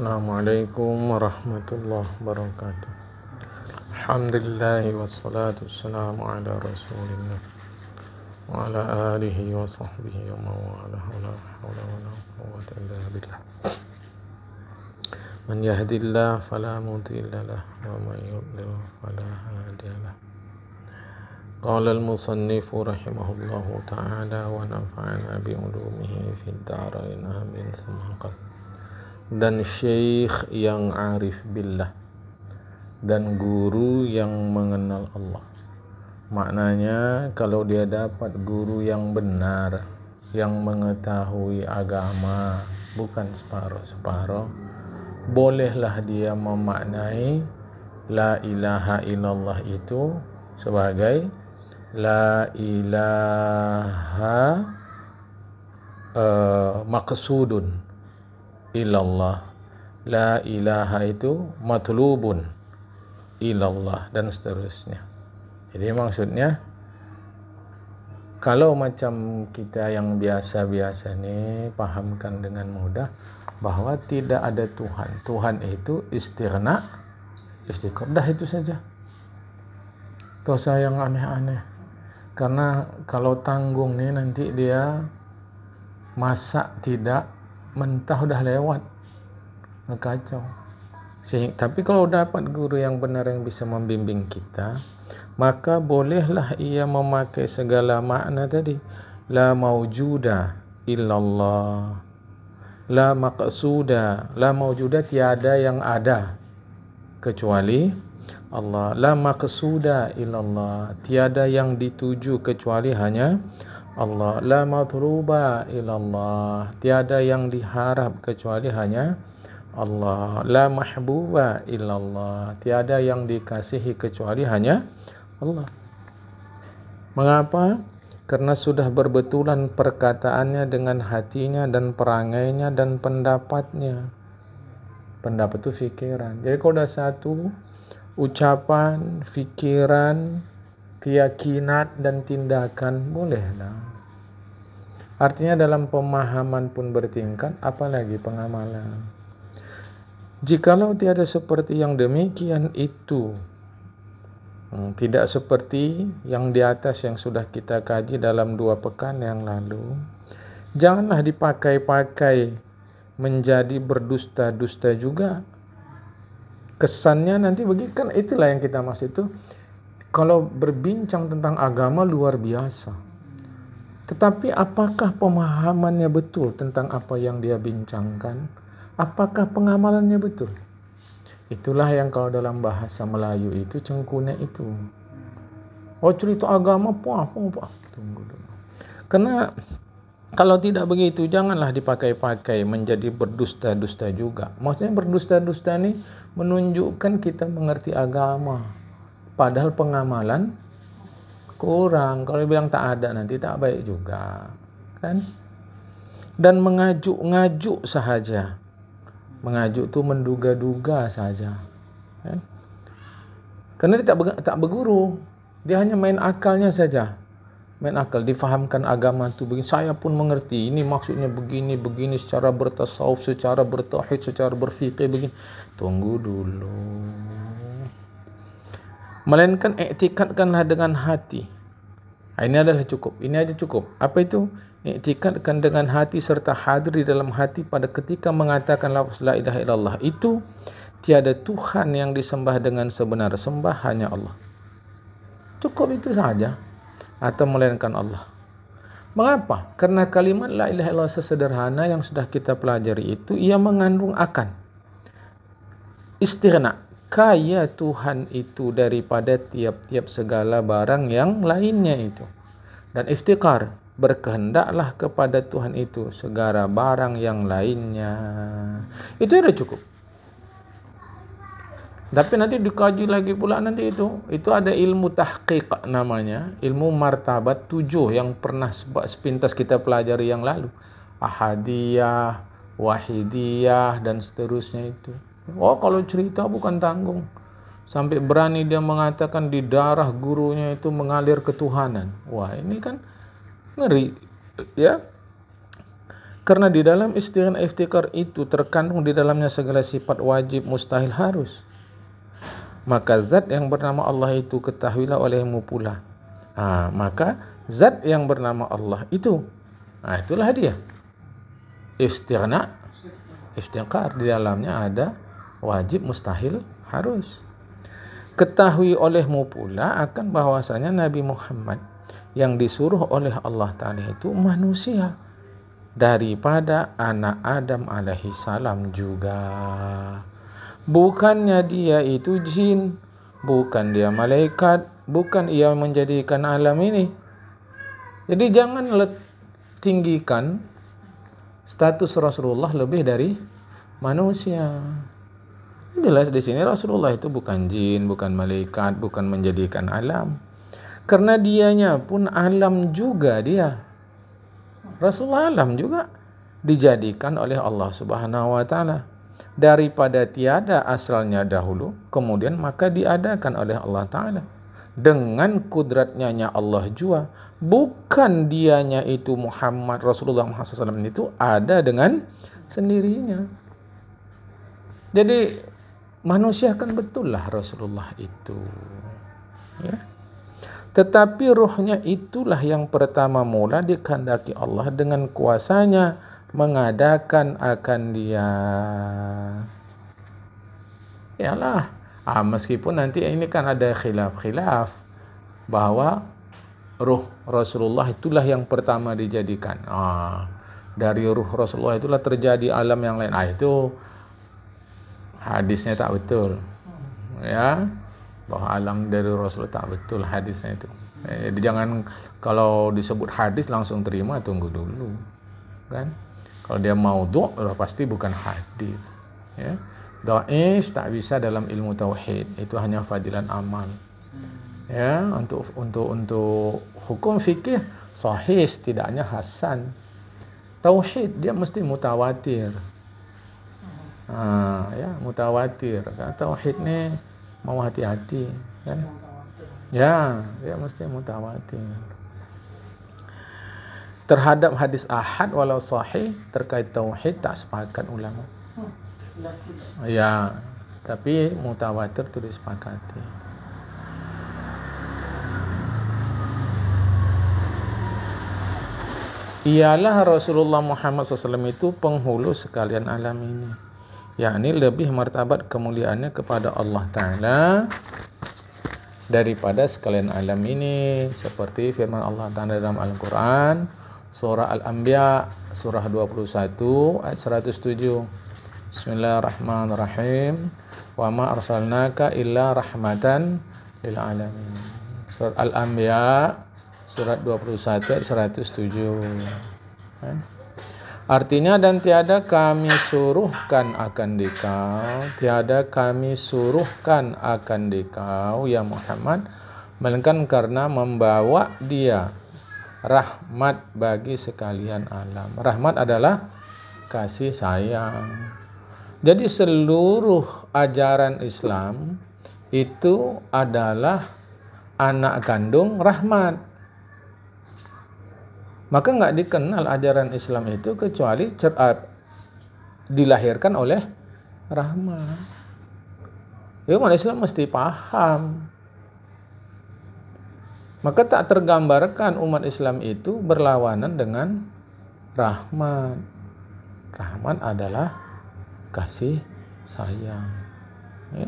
Assalamualaikum warahmatullahi wabarakatuh. Alhamdulillah wassalatu wassalamu ala rasulillah wa ala alihi wa sahbihi wa mawala la hawla wa la quwwata illa billah. Man yahdillah fala mudilla lah wa man yudlil fala hadiya lah. Qala al-musannifu rahimahullahu ta'ala wa nafa'ana bi ulumihi fid dharain amin summa qala. Dan syekh yang arif billah dan guru yang mengenal Allah. Maknanya kalau dia dapat guru yang benar, yang mengetahui agama, bukan separuh-separuh, bolehlah dia memaknai la ilaha illallah itu sebagai la ilaha maqsudun ilallah, la ilaha itu matlubun ilallah, dan seterusnya. Jadi maksudnya kalau macam kita yang biasa-biasa nih pahamkan dengan mudah bahwa tidak ada Tuhan. Tuhan itu istighna, istiqomah, itu saja. Tak usah yang aneh-aneh. Karena kalau tanggung nih nanti dia masak tidak mentah udah lewat, ngekacau. Tapi kalau dapat guru yang benar yang bisa membimbing kita, maka bolehlah ia memakai segala makna tadi. La maujuda illallah, la maqsuda, la maujuda tiada yang ada kecuali Allah, la maqsuda illallah, tiada yang dituju kecuali hanya Allah, la matluba ilallah, tiada yang diharap kecuali hanya Allah, la mahbuba ilallah, tiada yang dikasihi kecuali hanya Allah. Mengapa? Karena sudah berbetulan perkataannya dengan hatinya dan perangainya dan pendapatnya. Pendapat itu fikiran. Jadi kalau ada satu ucapan, fikiran, keyakinan dan tindakan, bolehlah. Artinya dalam pemahaman pun bertingkat, apalagi pengamalan. Jikalau tiada seperti yang demikian itu, tidak seperti yang di atas yang sudah kita kaji dalam 2 pekan yang lalu, janganlah dipakai-pakai menjadi berdusta-dusta juga. Kesannya nanti begitu kan, itulah yang kita maksud itu. Kalau berbincang tentang agama luar biasa. Tetapi apakah pemahamannya betul tentang apa yang dia bincangkan? Apakah pengamalannya betul? Itulah yang kalau dalam bahasa Melayu itu cengkunek itu. Oh, cerita agama apa? Tunggu dulu. Karena kalau tidak begitu, janganlah dipakai-pakai menjadi berdusta-dusta juga. Maksudnya berdusta-dusta ini menunjukkan kita mengerti agama. Padahal pengamalan kurang. Kalau bilang tak ada nanti tak baik juga, kan? Dan mengajuk-ngajuk sahaja. Mengajuk itu menduga-duga saja, kan? Karena dia tak berguru. Dia hanya main akalnya saja. Main akal, difahamkan agama itu begini. Saya pun mengerti. Ini maksudnya begini secara bertasawuf, secara bertauhid, secara berfikih begini. Tunggu dulu. Melainkan iktikadkanlah dengan hati. Ini adalah cukup. Ini aja cukup. Apa itu? Iktikadkan dengan hati serta hadir di dalam hati pada ketika mengatakan lafaz la ilaha illallah itu tiada Tuhan yang disembah dengan sebenar sembah hanya Allah. Cukup itu saja. Atau melainkan Allah. Mengapa? Karena kalimat la ilaha illallah sesederhana yang sudah kita pelajari itu ia mengandung akan istighna, kaya Tuhan itu daripada tiap-tiap segala barang yang lainnya itu. Dan iftikar, berkehendaklah kepada Tuhan itu segala barang yang lainnya. Itu sudah cukup. Tapi nanti dikaji lagi pula nanti itu ada ilmu tahqiq namanya, ilmu martabat 7 yang pernah sepintas kita pelajari yang lalu. Ahadiyah, wahidiyah dan seterusnya itu. Oh, kalau cerita bukan tanggung. Sampai berani dia mengatakan di darah gurunya itu mengalir ketuhanan. Wah, ini kan ngeri, ya. Karena di dalam istighna iftikar itu terkandung di dalamnya segala sifat wajib, mustahil, harus. Maka zat yang bernama Allah itu ketahuilah olehmu pula. Maka zat yang bernama Allah itu, itulah dia. Istighna iftikar, di dalamnya ada wajib, mustahil, harus. Ketahui olehmu pula akan bahwasanya Nabi Muhammad yang disuruh oleh Allah Ta'ala itu manusia daripada anak Adam alaihi salam juga. Bukannya dia itu jin, bukan dia malaikat, bukan ia menjadikan alam ini. Jadi jangan tinggikan status Rasulullah lebih dari manusia. Jelas di sini Rasulullah itu bukan jin, bukan malaikat, bukan menjadikan alam. Karena dianya pun alam juga dia. Rasulullah alam juga dijadikan oleh Allah Subhanahu wa taala. Daripada tiada asalnya dahulu, kemudian maka diadakan oleh Allah Ta'ala. Dengan kudratnya Allah jua. Bukan dianya itu Muhammad, Rasulullah Muhammad SAW itu ada dengan sendirinya. Jadi manusia kan betul lah Rasulullah itu. Ya. Tetapi ruhnya itulah yang pertama mula dikehendaki Allah dengan kuasanya mengadakan akan dia. Yalah, meskipun nanti ini kan ada khilaf bahwa ruh Rasulullah itulah yang pertama dijadikan. Dari ruh Rasulullah itulah terjadi alam yang lain. Itu hadisnya tak betul. Ya, bahwa alam dari Rasul tak betul hadisnya itu. Jadi jangan kalau disebut hadis langsung terima, tunggu dulu. Kan? Kalau dia maudhu' pasti bukan hadis. Ya. Dhaif tak bisa dalam ilmu tauhid, itu hanya fadilan amal. Ya, untuk hukum fikih sahih setidaknya hasan. Tauhid dia mesti mutawatir. Ya, mutawatir. Kan tauhid ni mau hati-hati, kan? Ya, dia mesti mutawatir. Terhadap hadis ahad walau sahih terkait tauhid tak sepakat ulama. Ya, tapi mutawatir itu disepakati. Ialah Rasulullah Muhammad SAW itu penghulu sekalian alam ini, yakni lebih martabat kemuliaannya kepada Allah Ta'ala daripada sekalian alam ini, seperti firman Allah Ta'ala dalam Al-Quran surah Al-Anbiya surah 21 ayat 107. Bismillahirrahmanirrahim. Wa ma arsalnaka illa rahmatan lil alamin. Surat Al-Anbiya surat 21 ayat 107. Artinya, dan tiada kami suruhkan akan dikau, tiada kami suruhkan akan dikau ya Muhammad, melainkan karena membawa dia rahmat bagi sekalian alam. Rahmat adalah kasih sayang. Jadi seluruh ajaran Islam itu adalah anak kandung rahmat. Maka enggak dikenal ajaran Islam itu kecuali dilahirkan oleh rahmat. Ya, umat Islam mesti paham. Maka tak tergambarkan umat Islam itu berlawanan dengan rahmat. Rahmat adalah kasih sayang. Ya.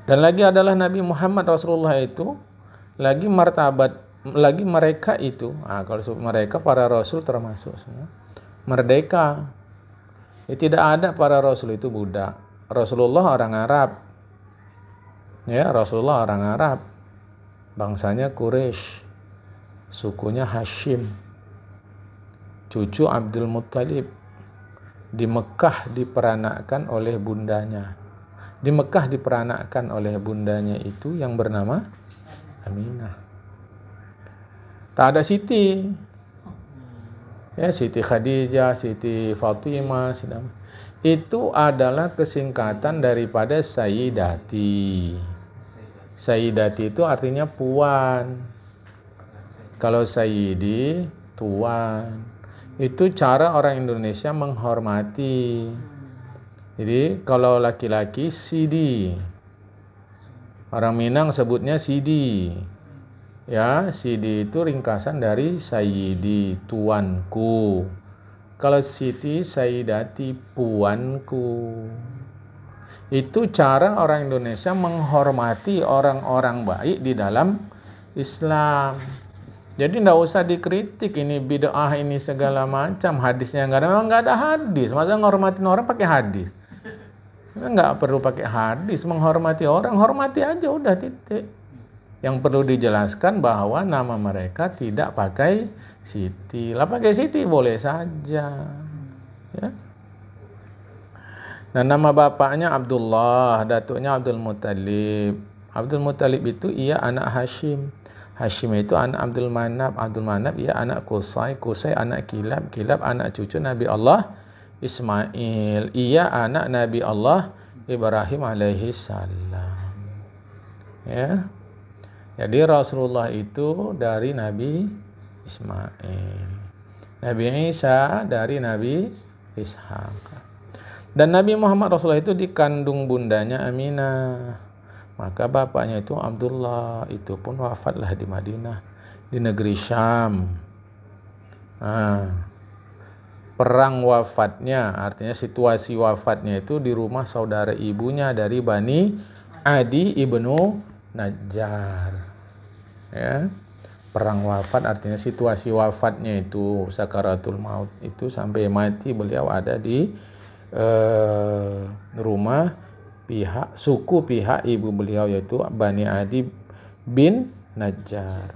Dan lagi adalah Nabi Muhammad Rasulullah itu lagi martabat, lagi mereka itu, kalau mereka para Rasul termasuk semua merdeka. Tidak ada para Rasul itu budak. Rasulullah orang Arab. Ya, Rasulullah orang Arab. Bangsanya Quraisy, sukunya Hashim, cucu Abdul Muttalib. Di Mekah diperanakkan oleh bundanya. Di Mekah diperanakkan oleh bundanya itu yang bernama Aminah. Tak ada Siti. Ya, Siti Khadijah, Siti Fatimah, itu adalah kesingkatan daripada Sayyidati. Sayyidati itu artinya puan. Kalau Sayyidi, tuan. Itu cara orang Indonesia menghormati. Jadi kalau laki-laki Sidi, orang Minang sebutnya Sidi. Ya, Sidi itu ringkasan dari Sayyidi, tuanku. Kalau Siti, Sayyidati, puanku. Itu cara orang Indonesia menghormati orang-orang baik di dalam Islam. Jadi tidak usah dikritik ini bid'ah ini segala macam, hadisnya nggak ada. Memang nggak ada hadis. Masa menghormati orang pakai hadis? Nggak perlu pakai hadis. Menghormati orang, hormati aja udah, titik. Yang perlu dijelaskan bahwa nama mereka tidak pakai Siti. Lah pakai Siti boleh saja. Ya. Nah, nama bapaknya Abdullah, datuknya Abdul Muttalib. Abdul Muttalib itu ia anak Hashim. Hashim itu anak Abdul Manab. Abdul Manab ia anak Qusay. Qusay anak Kilab. Kilab anak cucu Nabi Allah Ismail. Ia anak Nabi Allah Ibrahim alaihi salam. Ya. Jadi Rasulullah itu dari Nabi Ismail. Nabi Isa dari Nabi Ishaq. Dan Nabi Muhammad Rasulullah itu dikandung bundanya Aminah. Maka bapaknya itu Abdullah, itu pun wafatlah di Madinah, di negeri Syam. Perang wafatnya, artinya situasi wafatnya itu di rumah saudara ibunya dari Bani Adi ibnu Najjar. Ya. Perang wafat artinya situasi wafatnya itu sakaratul maut itu sampai mati beliau ada di rumah suku pihak ibu beliau yaitu Bani Adi bin Najjar.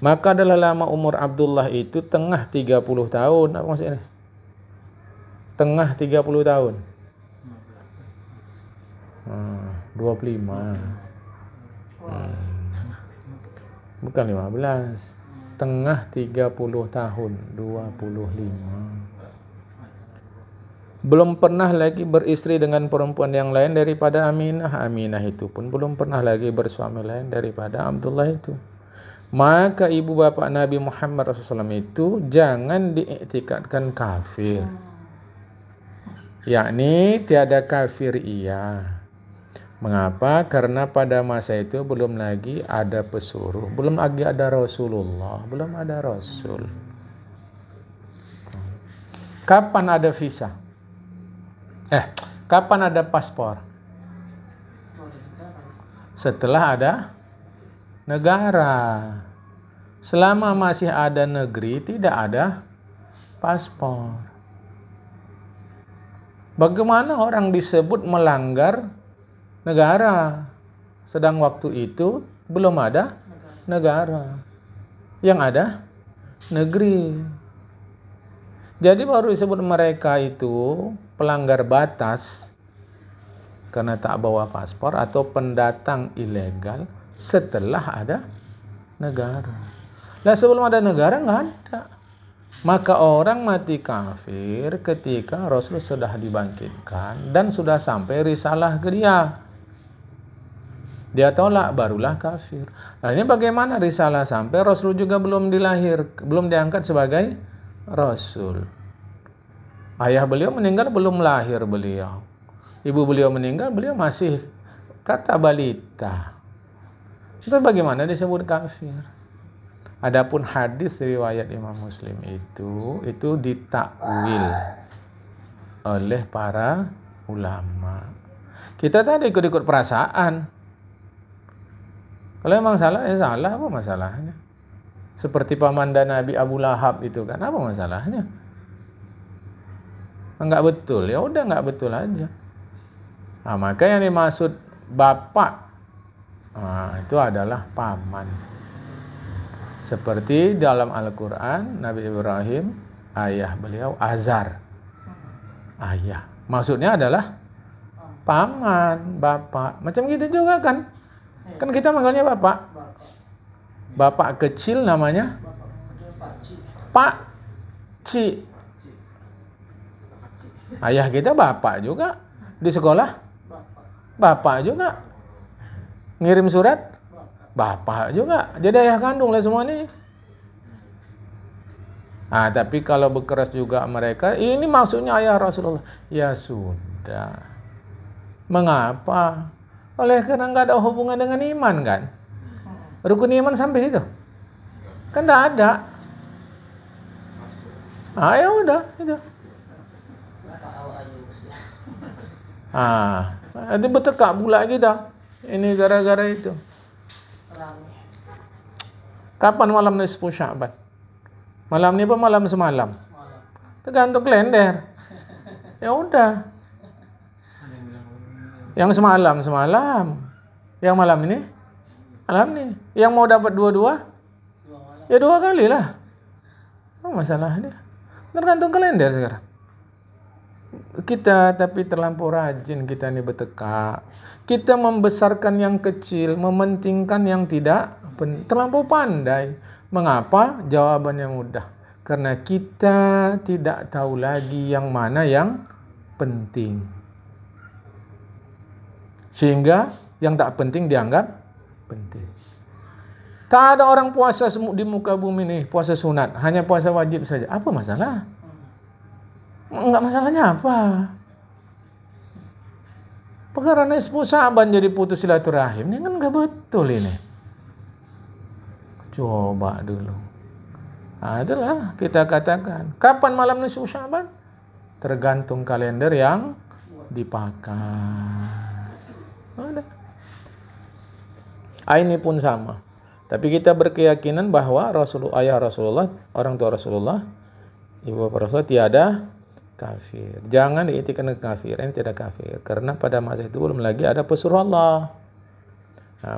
Maka adalah lama umur Abdullah itu tengah 30 tahun. Apa maksudnya? Tengah 30 tahun. 25. Bukan 15. Tengah 30 tahun, 25. Belum pernah lagi beristri dengan perempuan yang lain daripada Aminah. Aminah itu pun belum pernah lagi bersuami lain daripada Abdullah itu. Maka ibu bapak Nabi Muhammad SAW itu jangan diiktikadkan kafir. Yakni tiada kafir iya. Mengapa? Karena pada masa itu belum lagi ada pesuruh, belum lagi ada Rasulullah, belum ada Rasul. Kapan ada visa? Kapan ada paspor? Setelah ada negara. Selama masih ada negeri, tidak ada paspor. Bagaimana orang disebut melanggar negara? Sedang waktu itu belum ada negara. Yang ada negeri. Jadi baru disebut mereka itu pelanggar batas karena tak bawa paspor atau pendatang ilegal setelah ada negara. Nah sebelum ada negara nggak ada. Maka orang mati kafir ketika Rasul sudah dibangkitkan dan sudah sampai risalah ke dia. Dia tolak barulah kafir. Nah ini bagaimana risalah sampai Rasul juga belum diangkat sebagai Rasul. Ayah beliau meninggal belum lahir beliau. Ibu beliau meninggal beliau masih kata balita. Itu bagaimana disebut kafir? Adapun hadis riwayat Imam Muslim itu ditakwil oleh para ulama. Kita tadi ikut-ikut perasaan. Kalau memang salah ya salah, apa masalahnya? Seperti paman dan Nabi Abu Lahab itu kan, apa masalahnya? Enggak betul, ya udah enggak betul aja. Nah, maka yang dimaksud bapak itu adalah paman. Seperti dalam Al-Quran Nabi Ibrahim, ayah beliau Azar. Ayah, maksudnya adalah paman, bapak. Macam gitu juga kan? Kan kita manggilnya bapak. Bapak kecil namanya Pak Ci. Ayah kita bapak juga. Di sekolah bapak juga. Ngirim surat bapak juga. Jadi ayah kandung lah semua nih. Tapi kalau berkeras juga mereka, ini maksudnya ayah Rasulullah. Ya sudah. Mengapa? Oleh karena nggak ada hubungan dengan iman kan? Rukun iman sampai situ? Kan nggak ada. Ya udah itu. Nanti bertekak pula kita. Ini gara-gara itu. Kapan malam nisfu Sya'ban? Malam ni apa malam semalam? Tergantung kalender. Ya udah. Yang semalam. Yang malam ini? Malam ni. Yang mau dapat dua-dua? Ya 2 kali lah. Masalah dia. Tergantung kalender sekarang. Kita tapi terlampau rajin kita ni bertekak. Kita membesarkan yang kecil, mementingkan yang tidak terlampau pandai. Mengapa? Jawabannya mudah. Karena kita tidak tahu lagi yang mana yang penting. Sehingga yang tak penting dianggap penting. Tak ada orang puasa di muka bumi ini puasa sunat, hanya puasa wajib saja. Apa masalah? Enggak masalahnya apa? Perkara nisfu Sya'ban jadi putus silaturahim, ini kan enggak betul ini. Coba dulu. Itulah kita katakan. Kapan malam nisfu Sya'ban? Tergantung kalender yang dipakai. Ada. Ini pun sama. Tapi kita berkeyakinan bahwa ayah Rasulullah, orang tua Rasulullah, ibu bapak Rasulullah tiada kafir. Jangan diiktikan kafir, ini tidak kafir. Karena pada masa itu belum lagi ada pesuruh Allah.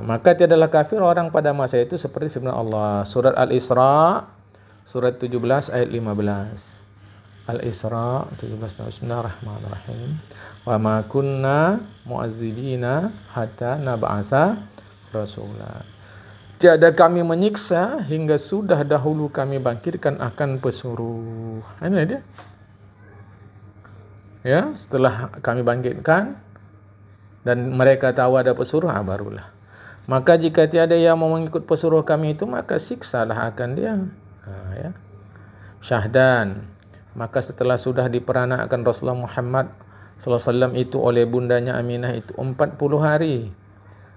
Maka tiadalah kafir orang pada masa itu seperti firman Allah. Surat Al-Isra, surat 17 ayat 15. Al-Isra 17. Bismillahirrahmanirrahim. Wa ma kunna mu'azzibina hatta nab'asa rasulah. Tiada kami menyiksa hingga sudah dahulu kami bangkitkan akan pesuruh. Ini dia. Ya, setelah kami bangkitkan dan mereka tahu ada pesuruh, barulah. Maka jika tiada yang mau mengikut pesuruh kami itu, maka siksalah akan dia. Ya. Syahdan. Maka setelah sudah diperanakkan Rasulullah Muhammad SAW itu oleh bundanya Aminah itu 40 hari.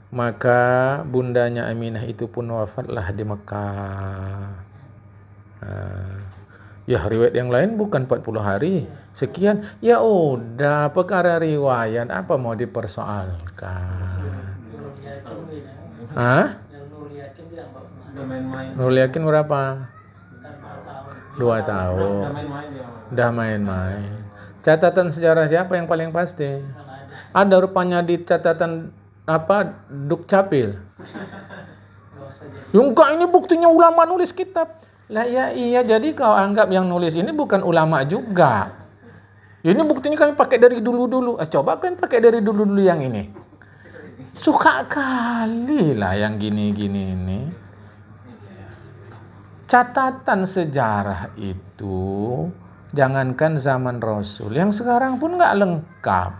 Maka bundanya Aminah itu pun wafatlah di Mekah. Ya, riwayat yang lain bukan 40 hari, sekian. Ya udah, perkara riwayat apa mau dipersoalkan? Nurul Yakin berapa? 2 tahun. Dah main-main. Catatan sejarah siapa yang paling pasti? Ada rupanya di catatan Dukcapil. Enggak, ini buktinya ulama nulis kitab. Lah ya iya, jadi kau anggap yang nulis ini bukan ulama juga. Ini buktinya kami pakai dari dulu-dulu. Coba kalian pakai dari dulu-dulu yang ini. Suka kali lah yang gini-gini ini. Catatan sejarah itu jangankan zaman Rasul, yang sekarang pun enggak lengkap.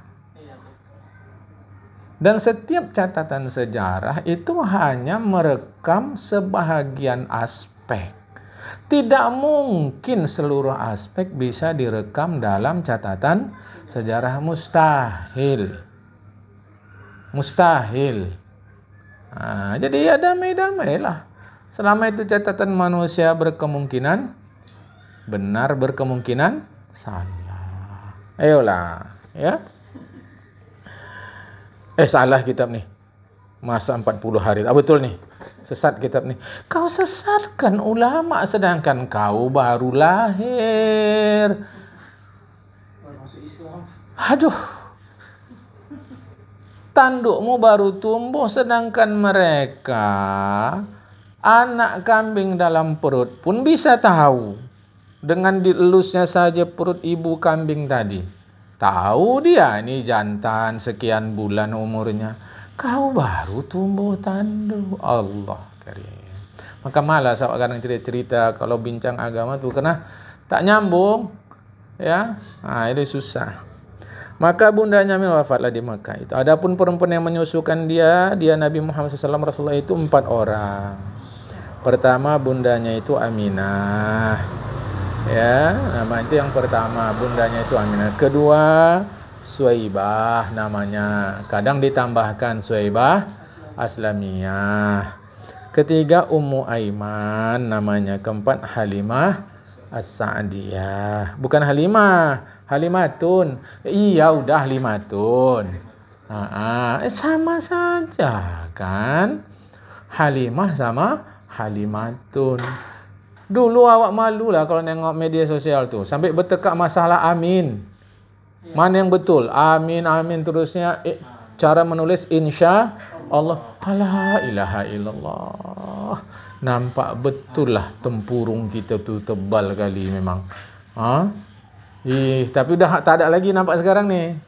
Dan setiap catatan sejarah itu hanya merekam sebahagian aspek. Tidak mungkin seluruh aspek bisa direkam dalam catatan sejarah, mustahil. Jadi ya damai-damailah. Selama itu catatan manusia berkemungkinan benar, berkemungkinan salah. Ayolah, ya. Salah kitab nih. Masa 40 hari. Betul nih. Sesat kitab nih. Kau sesatkan ulama sedangkan kau baru lahir. Aduh. Tandukmu baru tumbuh sedangkan mereka anak kambing dalam perut pun bisa tahu. Dengan dielusnya saja perut ibu kambing tadi. Tahu dia ini jantan sekian bulan umurnya. Kau baru tumbuh tanduk. Allah karim. Maka malas awak kadang cerita-cerita kalau bincang agama tuh karena tak nyambung. Ya, itu susah. Maka bundanya wafatlah di Makkah itu. Adapun perempuan yang menyusukan dia Nabi Muhammad SAW Rasulullah itu 4 orang. Pertama bundanya itu Aminah. Ya, nama itu yang pertama, bundanya itu Aminah. Kedua, Suwaibah namanya. Kadang ditambahkan Suwaibah Aslamiyah. Ketiga, Ummu Aiman namanya. Keempat, Halimah As-Sa'diyah. Bukan Halimah, Halimatun. Iya, udah Halimatun. Sama saja kan? Halimah sama Halimatun. Dulu awak malu lah kalau nengok media sosial tuh. Sampai bertekak masalah amin. Mana yang betul? Amin, amin. Terusnya cara menulis insya Allah. La ilaha illallah. Nampak betul lah tempurung kita tuh tebal kali memang. Tapi udah tak ada lagi nampak sekarang nih.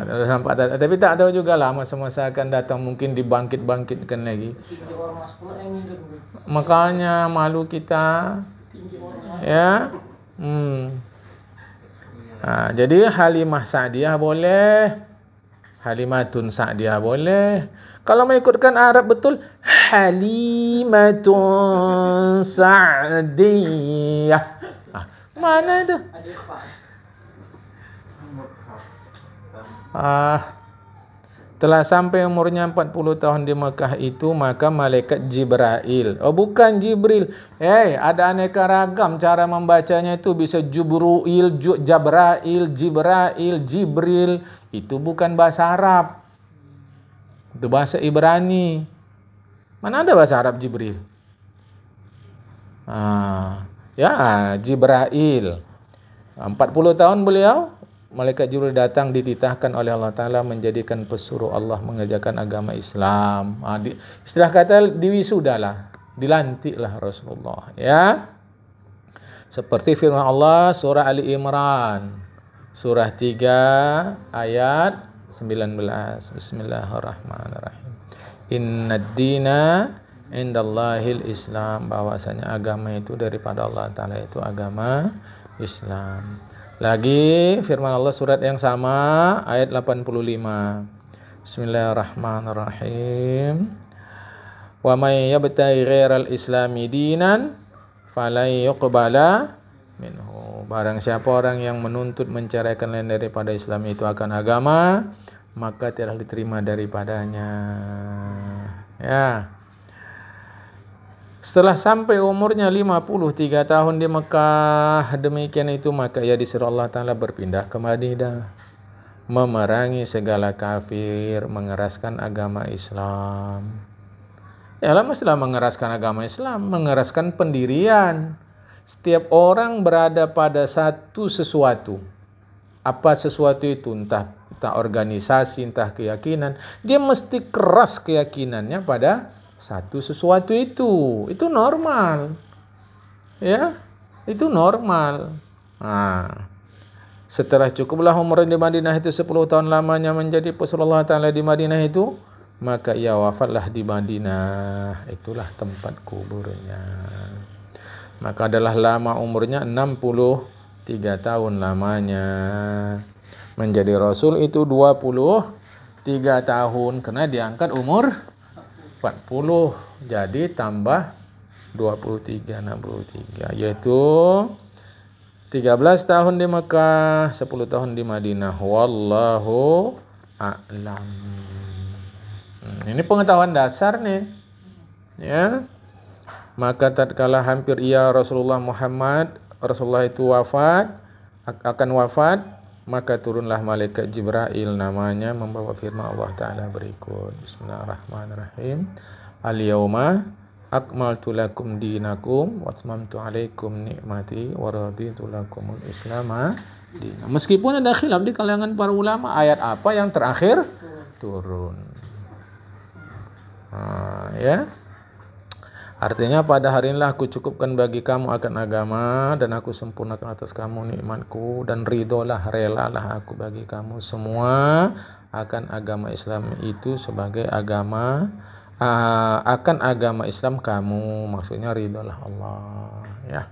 Nampak tak, tapi tak tahu juga lah masa-masa akan datang mungkin dibangkit-bangkitkan lagi. Makanya malu kita. Ya. Jadi Halimah Sa'diyah boleh, Halimatun Sa'diyah boleh. Kalau mengikutkan Arab betul, Halimatun Sa'diyah. Mana itu? Telah sampai umurnya 40 tahun di Mekah itu, maka malaikat Jibril. Bukan Jibril. Ada aneka ragam cara membacanya itu. Bisa Jubruil, Jabrail, Jibrail, Jibril. Itu bukan bahasa Arab. Itu bahasa Ibrani. Mana ada bahasa Arab Jibril? Jibrail. 40 tahun beliau, malaikat Jibril datang dititahkan oleh Allah Ta'ala menjadikan pesuruh Allah mengajarkan agama Islam. Istilah kata diwisudalah, dilantiklah Rasulullah. Ya, seperti firman Allah surah Ali Imran, surah 3 ayat 19. Bismillahirrahmanirrahim. Innad dina indallahil Islam. Bahwasanya agama itu daripada Allah Ta'ala itu agama Islam. Lagi firman Allah surat yang sama ayat 85. Bismillahirrahmanirrahim. Wa may yabtaghi ghairal islami dinan falan yuqbala minhu. Barang siapa orang yang menuntut menceraikan lain daripada Islam itu akan agama, maka tidak diterima daripadanya. Ya. Setelah sampai umurnya 53 tahun di Mekah, demikian itu maka ia disuruh Allah Ta'ala berpindah ke Madinah, memerangi segala kafir, mengeraskan agama Islam. Masalah mengeraskan agama Islam, mengeraskan pendirian. Setiap orang berada pada satu sesuatu. Apa sesuatu itu? Entah organisasi, entah keyakinan. Dia mesti keras keyakinannya pada satu sesuatu itu normal. Ya, itu normal. Setelah cukuplah umur di Madinah itu 10 tahun lamanya menjadi pesuruh Allah Ta'ala di Madinah itu, maka ia wafatlah di Madinah. Itulah tempat kuburnya. Maka adalah lama umurnya 63 tahun lamanya. Menjadi Rasul itu 23 tahun karena diangkat umur 40, jadi tambah 23, 63, yaitu 13 tahun di Mekah, 10 tahun di Madinah. Wallahu a'lam. Ini pengetahuan dasar nih. Ya. Maka tatkala hampir Rasulullah itu akan wafat, maka turunlah malaikat Jibril namanya membawa firman Allah Ta'ala berikut. Bismillahirrahmanirrahim. Al-yawma akmaltu lakum dinakum wa atmamtu alaikum ni'mati wa raditu lakumul islama dinan. Meskipun ada khilaf di kalangan para ulama, ayat apa yang terakhir turun. Ya. Artinya pada hari inilah aku cukupkan bagi kamu akan agama dan aku sempurnakan atas kamu nikmatku dan ridholah, relalah aku bagi kamu semua akan agama Islam itu sebagai agama, akan agama Islam kamu, maksudnya ridholah Allah. Ya.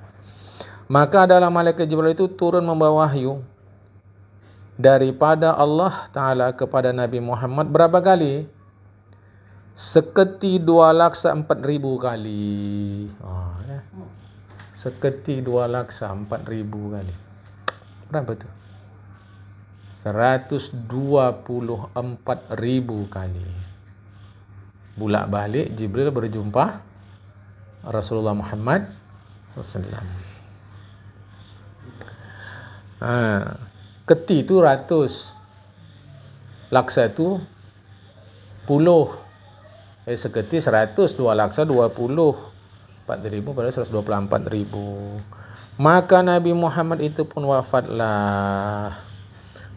Maka adalah malaikat Jibril itu turun membawa wahyu daripada Allah Ta'ala kepada Nabi Muhammad berapa kali? Seketi 204.000 kali. seketi 2 laksa 4.000 kali. Berapa tuh? 124.000 kali. Bulak balik Jibril berjumpa Rasulullah Muhammad SAW. Keti itu 100, laksa itu 10. Seketi 100, 2 laksa 20, 4.000 pada 124.000. Maka Nabi Muhammad itu pun wafatlah.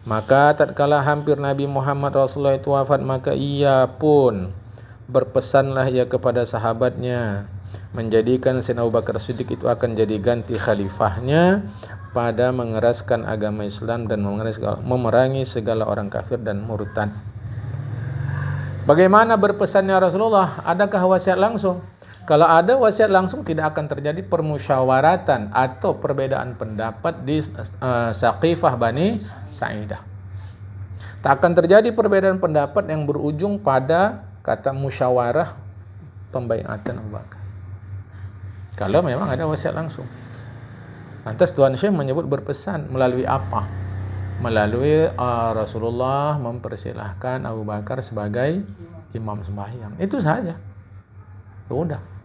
Maka tatkala hampir Nabi Muhammad Rasulullah itu wafat, maka ia pun berpesanlah ia kepada sahabatnya menjadikan Sayyidina Abu Bakar Siddiq itu akan jadi ganti khalifahnya pada mengeraskan agama Islam dan memerangi segala orang kafir dan murtad. Bagaimana berpesannya Rasulullah? Adakah wasiat langsung? Kalau ada wasiat langsung, tidak akan terjadi permusyawaratan atau perbedaan pendapat di Saqifah Bani Sa'idah. Tak akan terjadi perbedaan pendapat yang berujung pada kata musyawarah pembaiatan Abu Bakar. Kalau memang ada wasiat langsung. Lantas Tuan Syekh menyebut berpesan melalui apa? Melalui Rasulullah mempersilahkan Abu Bakar sebagai imam sembahyang. Itu saja. Sudah.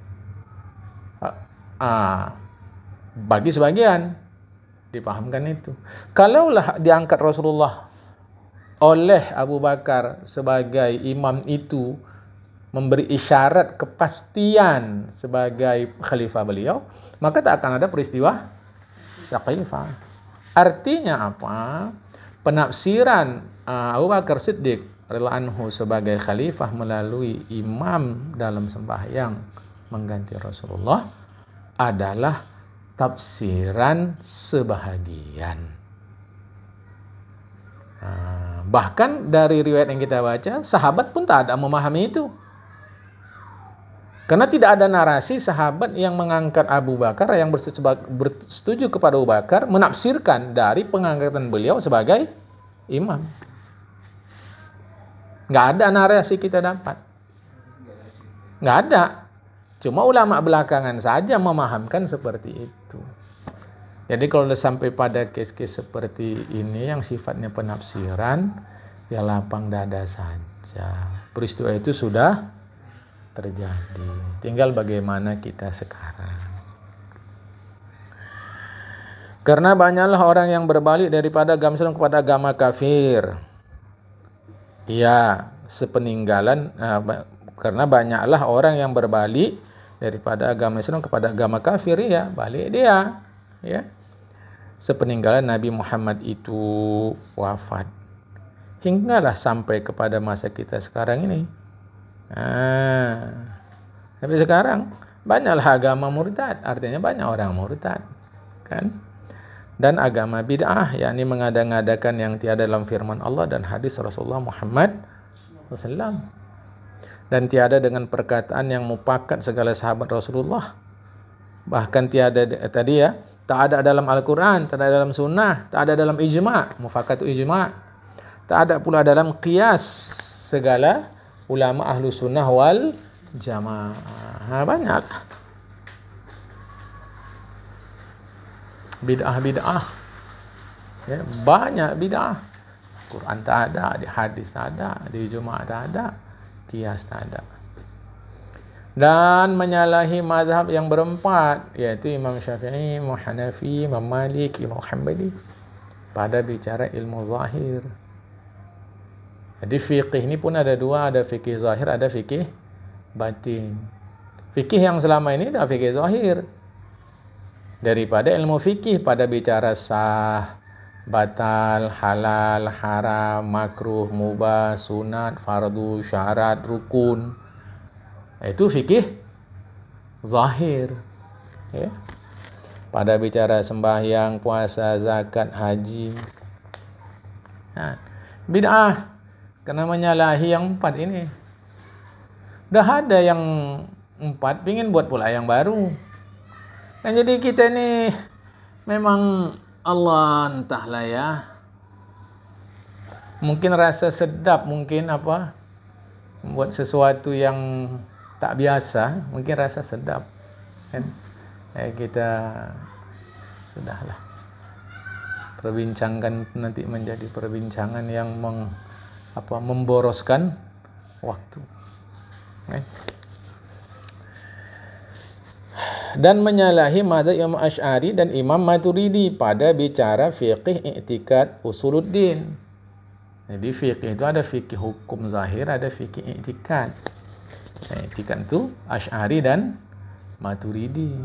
Bagi sebagian dipahamkan itu. Kalaulah diangkat Rasulullah oleh Abu Bakar sebagai imam itu memberi isyarat kepastian sebagai khalifah beliau, maka tak akan ada peristiwa Saqifah. Artinya apa? Penafsiran Abu Bakar Siddiq radhiyallahu anhu sebagai khalifah melalui imam dalam sembahyang mengganti Rasulullah adalah tafsiran sebahagian. Bahkan dari riwayat yang kita baca, sahabat pun tak ada memahami itu. Karena tidak ada narasi sahabat yang mengangkat Abu Bakar, yang bersetuju kepada Abu Bakar, menafsirkan dari pengangkatan beliau sebagai imam. Nggak ada narasi kita dapat. Nggak ada. Cuma ulama belakangan saja memahamkan seperti itu. Jadi kalau sudah sampai pada kes-kes seperti ini yang sifatnya penafsiran, ya lapang dada saja. Peristiwa itu sudah terjadi. Tinggal bagaimana kita sekarang. Karena banyaklah orang yang berbalik daripada agama Islam kepada agama kafir. Ya, sepeninggalan karena banyaklah orang yang berbalik daripada agama Islam kepada agama kafir, ya, balik dia, ya. Sepeninggalan Nabi Muhammad itu wafat. Hinggalah sampai kepada masa kita sekarang ini. Tapi sekarang banyaklah agama murtad, artinya banyak orang murtad, kan? Dan agama bid'ah, yakni mengada-ngadakan yang tiada dalam firman Allah dan hadis Rasulullah Muhammad SAW, dan tiada dengan perkataan yang mupakat segala sahabat Rasulullah. Bahkan tiada tadi, ya, tak ada dalam Al-Quran, tak ada dalam Sunnah, tak ada dalam ijma', mufakatu ijma', tak ada pula dalam qiyas segala ulama ahlu sunnah wal jamaah. Banyak bid'ah, ya, banyak bid'ah. Quran tak ada, di hadis tak ada, di ijma' tak ada, qiyas tak ada. Dan menyalahi mazhab yang berempat, yaitu Imam Syafi'i, Imam Hanafi, Imam Malik, Imam Hanbali pada bicara ilmu zahir. Jadi fikih ini pun ada dua, ada fikih zahir, ada fikih batin. Fikih yang selama ini adalah fikih zahir. Daripada ilmu fikih pada bicara sah, batal, halal, haram, makruh, mubah, sunat, fardu, syarat, rukun. Itu fikih zahir. Ya. Pada bicara sembahyang, puasa, zakat, haji. Nah, bid'ah karena menyalahi yang 4 ini. Dah ada yang 4, pingin buat pula yang baru. Dan jadi kita ini memang Allah entahlah, ya. Mungkin rasa sedap, mungkin apa, buat sesuatu yang tak biasa, mungkin rasa sedap, kan? Kita sudahlah perbincangkan nanti menjadi perbincangan yang memboroskan waktu. Dan menyalahi mazhab Imam Asy'ari dan Imam Maturidi pada bicara fiqih i'tikad usuluddin. Jadi fiqih itu ada fiqih hukum zahir, ada fiqih i'tikad. I'tikad itu Asy'ari dan Maturidi.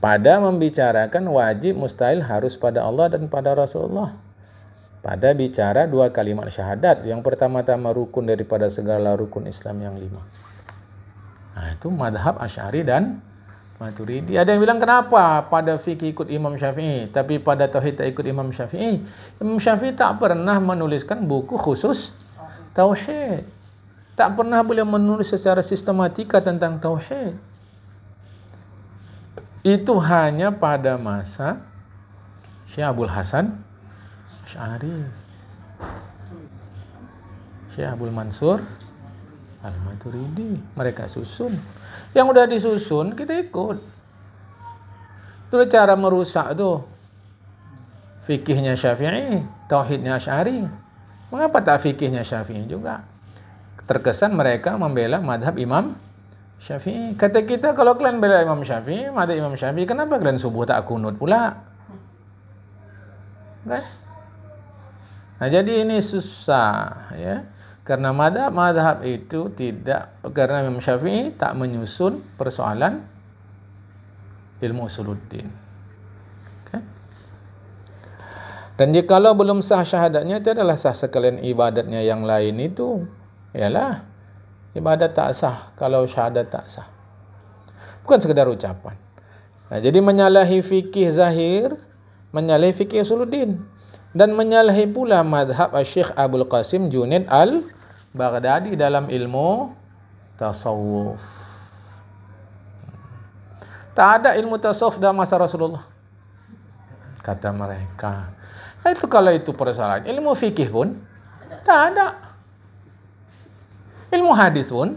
Pada membicarakan wajib mustahil harus pada Allah dan pada Rasulullah. Pada bicara 2 kalimat syahadat, yang pertama-tama rukun daripada segala rukun Islam yang 5. Itu madhab Asy'ari dan Maturidi. Ada yang bilang kenapa pada fikih ikut Imam Syafi'i, tapi pada tauhid tak ikut Imam Syafi'i? Imam Syafi'i tak pernah menuliskan buku khusus tauhid. Tak pernah beliau menulis secara sistematika tentang tauhid. Itu hanya pada masa Syekh Abdul Hasan Asy'ari, Syekh Abdul Mansur Al-Maturidi, mereka susun. Yang udah disusun kita ikut. Itu cara merusak tuh fikihnya Syafi'i, tauhidnya Asy'ari. Mengapa tak fikihnya Syafi'i juga? Terkesan mereka membela madhab Imam Syafi'i. Kata kita, kalau kalian bela Imam Syafi'i, madhab Imam Syafi'i, kenapa kalian subuh tak kunut pula? Kan? Nah, jadi ini susah, ya. Karena madhab itu tidak, karena Imam Syafi'i tak menyusun persoalan ilmu usuluddin. Okay. Dan jikalau belum sah syahadatnya, itu adalah sah sekalian ibadatnya yang lain itu. Ialah ibadat tak sah kalau syahadat tak sah. Bukan sekedar ucapan. Nah, jadi menyalahi fikih zahir, menyalahi fikih usuluddin, dan menyalahi pula madhab Syekh Abdul Qasim Junaid Al-Baghdadi dalam ilmu tasawuf. Tak ada ilmu tasawuf dalam masa Rasulullah, kata mereka. Itu kalau itu persoalan ilmu fikih pun tak ada, ilmu hadis pun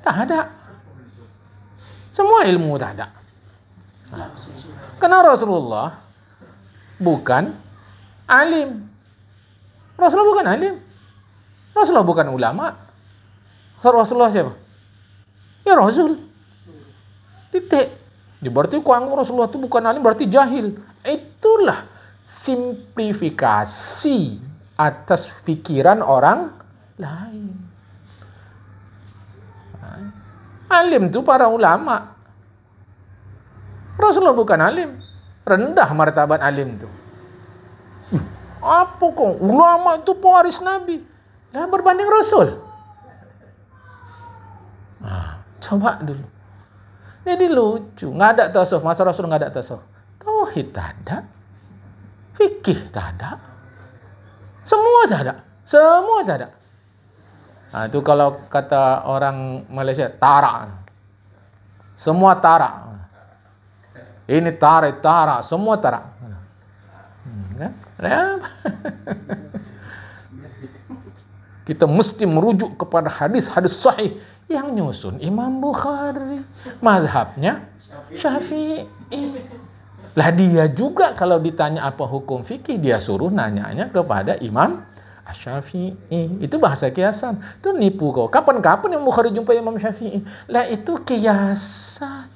tak ada, semua ilmu tak ada. Karena Rasulullah bukan alim. Rasulullah bukan alim. Rasulullah bukan ulama. Rasulullah siapa? Ya Rasul. Titik. Berarti kalau Rasulullah itu bukan alim berarti jahil. Itulah simplifikasi atas pikiran orang lain. Alim itu para ulama. Rasulullah bukan alim. Rendah martabat alim itu. Apa kok? Ulama itu pewaris Nabi. Lah berbanding Rasul. Coba dulu. Jadi lucu. Nggak ada tasawuf. Masa Rasul nggak ada tasawuf? Tauhid tak ada. Fikih tak ada. Semua tak ada. Semua tak ada. Itu kalau kata orang Malaysia, tarak. Semua tarak. Ini tarak. Semua tarak. Kan? Kita mesti merujuk kepada hadis-hadis sahih yang nyusun Imam Bukhari, mazhabnya Syafi'i. Lah dia juga kalau ditanya apa hukum fikih, dia suruh nanyanya kepada Imam Syafi'i. Itu bahasa kiasan. Itu nipu kau. Kapan-kapan Imam Bukhari jumpa Imam Syafi'i? Lah itu kiasan.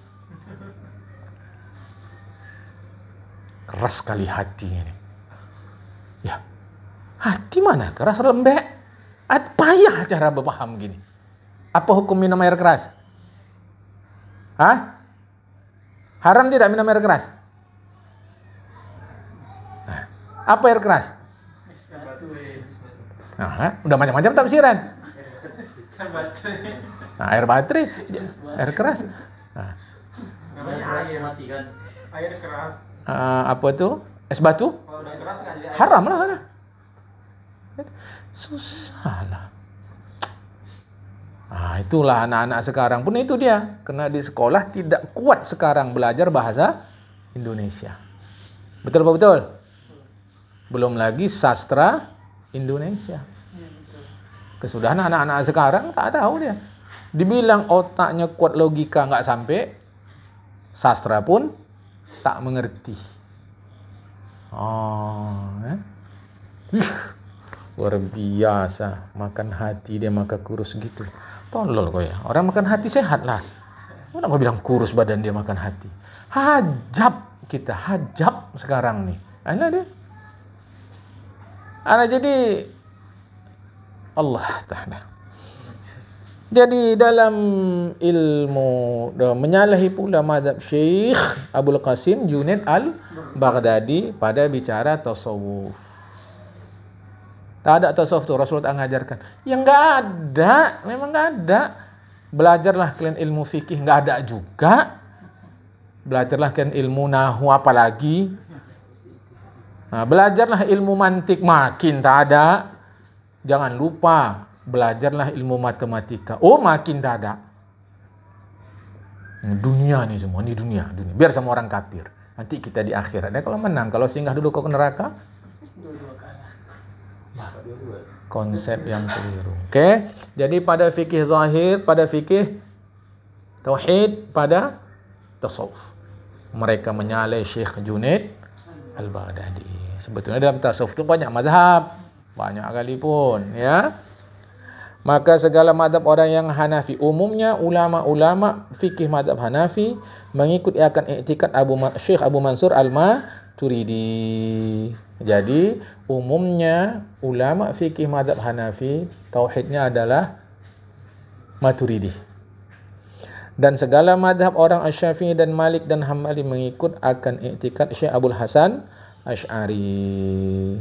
Keras sekali hati ini. Ya, hati mana keras, lembek. Payah cara berpaham gini. Apa hukum minum air keras? Hah? Haram tidak minum air keras? Nah, apa air keras? Nah, udah macam-macam tafsiran. Nah, air baterai, air keras. Nah. Air keras. Apa tuh? Es batu? Haram lah. Susah lah. Itulah anak-anak sekarang pun itu dia. Karena di sekolah tidak kuat sekarang belajar bahasa Indonesia. Betul apa betul? Belum lagi sastra Indonesia. Kesudahan anak-anak sekarang tak tahu dia. Dibilang otaknya kuat logika nggak sampai. Sastra pun tak mengerti. Luar biasa, makan hati dia maka kurus gitu. Tolol kok ya. Orang makan hati sehat lah. Mana kau bilang kurus badan dia makan hati? Hajab kita, hajab sekarang nih. Alah dia. Jadi Allah Ta'ala. Jadi dalam ilmu menyalahi pula mazhab Syekh Abdul Qasim Junaid Al-Baghdadi pada bicara tasawuf. Tak ada tasawuf tu Rasulullah tak mengajarkan. Ya enggak ada, memang enggak ada. Belajarlah kalian ilmu fikih, enggak ada juga. Belajarlah kalian ilmu nahwu apalagi. Belajarlah ilmu mantik, makin tak ada. Jangan lupa belajarlah ilmu matematika. Oh, makin tak ada. Dunia ni semua, ni dunia. Biar sama orang kafir. Nanti kita di akhirat. Kalau menang, kalau singgah dulu kau ke neraka, konsep yang keliru. Oke, jadi pada fikih zahir, pada fikih tauhid, pada tasawuf, mereka menyalai Syekh Junaid Al-Baghdadi. Sebetulnya dalam tasawuf itu banyak mazhab, banyak kali pun, ya. Maka segala mazhab orang yang Hanafi, umumnya ulama-ulama fikih mazhab Hanafi mengikut akan i'tikad Syekh Abu Mansur Al-Maturidi. Jadi umumnya ulama fikih mazhab Hanafi tauhidnya adalah Maturidi. Dan segala mazhab orang Asy-Syafi'i dan Malik dan Hambali mengikut akan i'tikad Syekh Abdul Hasan Asy'ari.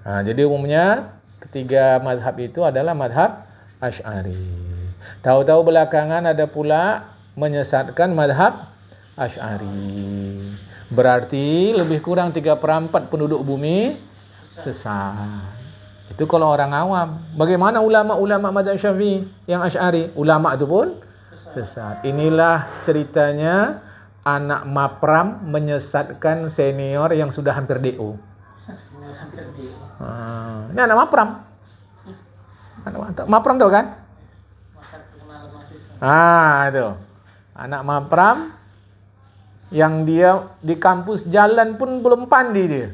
Jadi umumnya ketiga mazhab itu adalah mazhab Asy'ari. Tahu-tahu belakangan ada pula menyesatkan mazhab Asy'ari. Berarti lebih kurang 3/4 penduduk bumi sesat. Itu kalau orang awam. Bagaimana ulama-ulama mazhab Syafi'i yang Asy'ari? Ulama itu pun sesat. Inilah ceritanya anak mapram menyesatkan senior yang sudah hampir DO. Ini anak mapram. Mapram tahu kan? Itu. Anak mapram yang dia di kampus jalan pun belum pandai dia.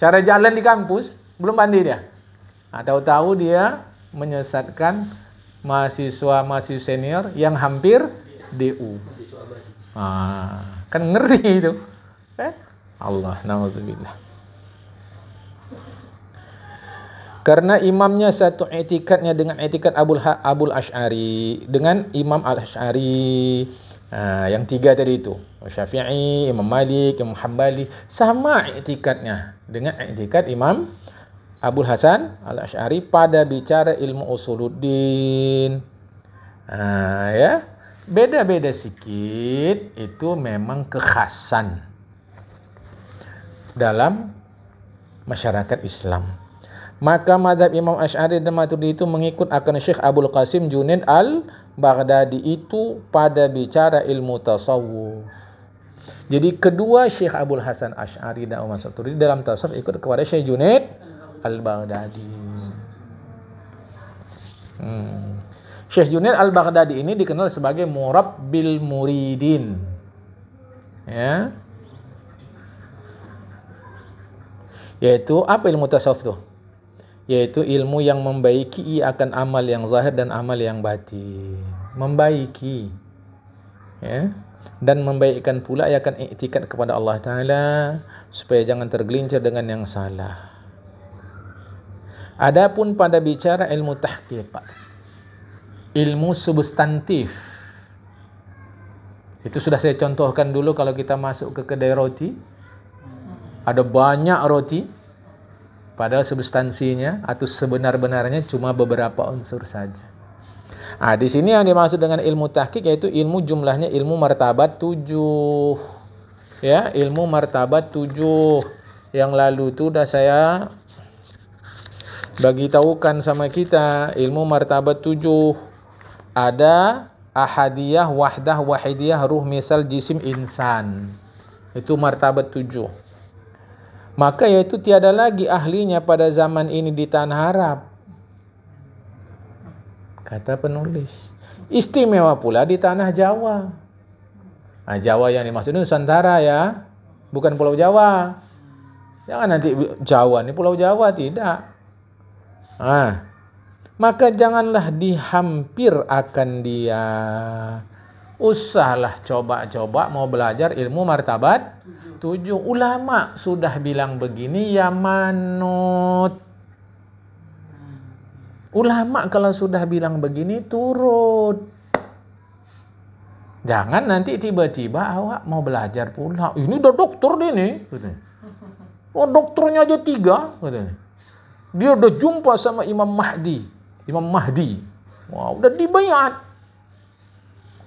Cara jalan di kampus belum pandai dia. Tahu-tahu dia menyesatkan mahasiswa senior yang hampir DU. Kan ngeri itu. Allah, na'udzubillah. Karena imamnya satu i'tikadnya dengan i'tikad Abul Asy'ari, dengan Imam Al-Asy'ari. Yang tiga tadi itu, Syafi'i, Imam Malik, Imam Hambali, sama i'tikadnya dengan i'tikad Imam Abul Hasan Al-Asy'ari pada bicara ilmu usuluddin. Ya, beda-beda sikit, itu memang kekhasan dalam masyarakat Islam. Maka mazhab Imam Asy'ari dan Maturidi itu mengikut akan Syekh Abdul Qasim Junaid Al-Baghdadi itu pada bicara ilmu tasawuf. Jadi kedua Syekh Abdul Hasan Asy'ari dan Maturidi dalam tasawuf ikut kepada Syekh Junaid Al-Baghdadi. Syekh Junaid Al-Baghdadi ini dikenal sebagai Murabbil Muridin. Ya. Yaitu apa ilmu tasawuf itu? Yaitu ilmu yang membaiki akan amal yang zahir dan amal yang batin. Membaiki, ya, dan membaikkan pula akan i'tikad kepada Allah Ta'ala supaya jangan tergelincir dengan yang salah. Adapun pada bicara ilmu tahqiq, ilmu substantif, itu sudah saya contohkan dulu. Kalau kita masuk ke kedai roti, ada banyak roti, padahal substansinya atau sebenar-benarnya cuma beberapa unsur saja. Di sini yang dimaksud dengan ilmu tahqiq yaitu ilmu jumlahnya ilmu martabat 7. Ya, ilmu martabat 7. Yang lalu itu sudah saya bagi tahukan sama kita, ilmu martabat 7. Ada ahadiyah, wahdah, wahidiyah, ruh, misal, jisim, insan. Itu martabat 7. Maka yaitu tiada lagi ahlinya pada zaman ini di tanah Arab, kata penulis. Istimewa pula di tanah Jawa. Nah, Jawa yang dimaksud ini Nusantara ya, bukan Pulau Jawa. Jangan nanti Jawa ini Pulau Jawa, tidak. Nah, maka janganlah dihampir akan dia. Usahlah coba-coba mau belajar ilmu martabat 7. Ulama sudah bilang begini, ya manut. Ulama kalau sudah bilang begini, turut. Jangan nanti tiba-tiba awak mau belajar pula. Ini udah dokter dia nih. Oh, dokternya aja 3. Dia udah jumpa sama Imam Mahdi. Wah, udah dibayat.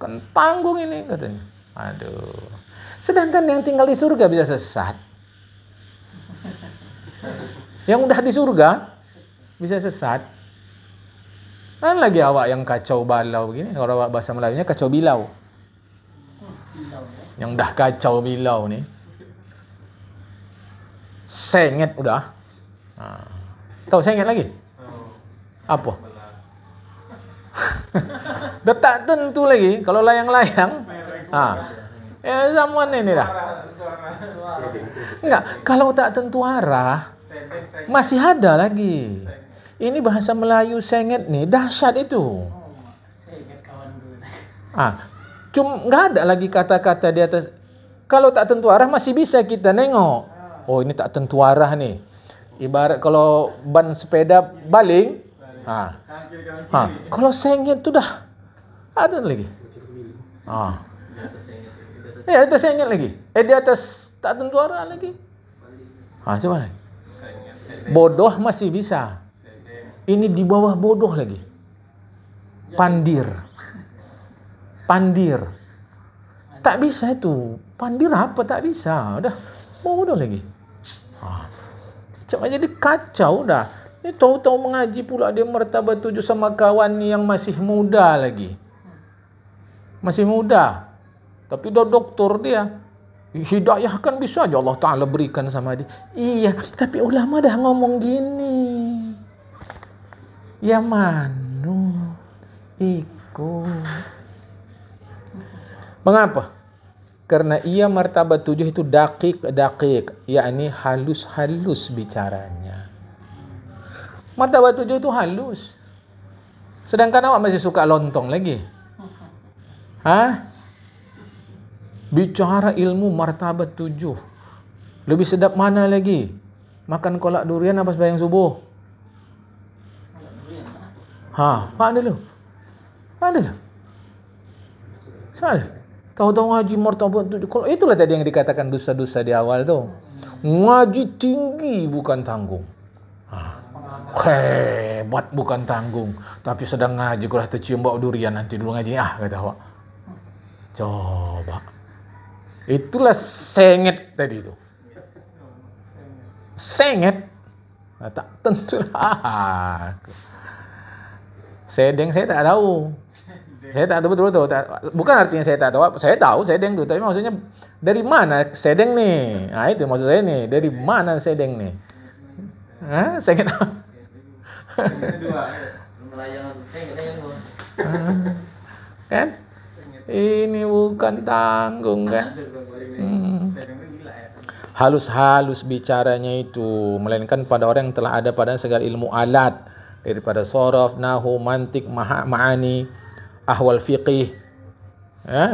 Kan tanggung ini katanya. Aduh. Sedangkan yang tinggal di surga bisa sesat. Yang udah di surga bisa sesat. Kan lagi awak yang kacau balau begini. Kalau awak bahasa Melayunya kacau bilau. Yang dah kacau bilau nih. Sengit udah. Tahu sengit lagi? Apa? Udah tak tentu lagi. Kalau layang-layang. Zaman ini dah. Enggak, kalau tak tentu arah masih ada lagi. Ini bahasa Melayu sengit nih, dahsyat itu. Cuma nggak ada lagi kata-kata di atas. Kalau tak tentu arah masih bisa kita nengok. Oh, ini tak tentu arah nih. Ibarat kalau ban sepeda baling. Kalau sengit itu dah ada lagi. Ya, itu sengit lagi. Di atas tak tentu arah lagi. Coba lagi. Bodoh masih bisa. Ini di bawah bodoh lagi. Pandir. Tak bisa itu. Pandir apa tak bisa. Udah bodoh lagi. Cuma jadi kacau dah. Ini tahu-tahu mengaji pula dia martabat 7 sama kawan yang masih muda lagi. Masih muda. Tapi dah doktor dia. Hidayah kan bisa aja Allah Ta'ala berikan sama dia. Iya, tapi ulama dah ngomong gini. Ya manut. Ikut. Mengapa? Karena ia martabat 7 itu dakik, yakni halus-halus bicaranya. Martabat 7 itu halus. Sedangkan awak masih suka lontong lagi. Bicara ilmu martabat 7. Lebih sedap mana lagi? Makan kolak durian apa sembahyang subuh? Pak dulu. Salah. Tahu-tahu ngaji martabat 7. Kalau itulah tadi yang dikatakan dosa-dosa di awal tuh. Ngaji tinggi bukan tanggung. Hebat bukan tanggung. Tapi sedang ngaji kalau tercium bau durian nanti dulu ngaji. Kata awak. Coba. Itulah sengit tadi itu. Sengit. Tak tentulah. Sedeng saya tak tahu. Saya tak tahu betul-betul. Bukan artinya saya tak tahu. Saya tahu sedeng itu. Tapi maksudnya dari mana sedeng nih? Itu maksud saya nih. Dari mana sedeng nih? Sengit apa? Kan? Ini bukan tanggung kan? Halus-halus bicaranya itu. Melainkan pada orang yang telah ada pada segala ilmu alat. Daripada sorof, nahu, mantik, ma'ani, ahwal fiqih.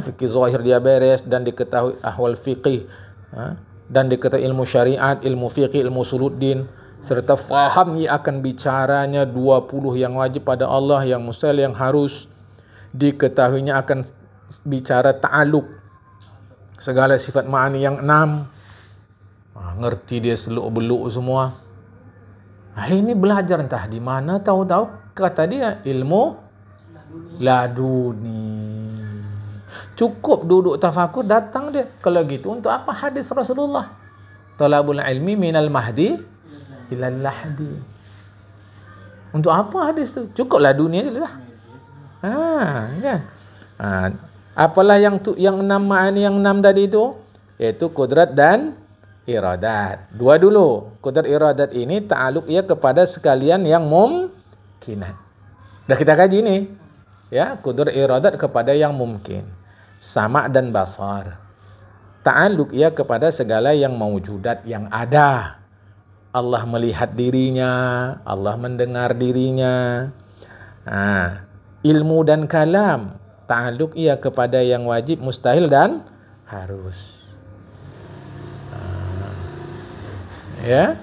Fikih zahir dia beres dan diketahui ahwal fiqih. Dan diketahui ilmu syariat, ilmu fiqih, ilmu suluddin. Serta faham ia akan bicaranya 20 yang wajib pada Allah, yang mustahil, yang harus. Diketahuinya akan bicara ta'aluk. Segala sifat ma'ani yang 6. Ngerti dia seluk-beluk semua. Ini belajar entah di mana, tahu-tahu kata dia ilmu laduni. Cukup duduk tafakur datang dia. Kalau gitu untuk apa hadis Rasulullah? Talabul ilmi minal mahdi ilal lahdi. Untuk apa hadis tu? Cukup laduni aja lah. Kan? Apalah yang 6 ma'ani yang 6 tadi itu? Yaitu kudrat dan iradat. Dua dulu. Kudrat iradat ini ta'aluk ia kepada sekalian yang mumkinat. Dah kita kaji ini. Ya, kudrat iradat kepada yang mungkin. sama dan basar. Ta'alluq ia kepada segala yang maujudat, yang ada. Allah melihat dirinya, Allah mendengar dirinya. Ilmu dan kalam, ta'alluq ia kepada yang wajib, mustahil dan harus. Ya,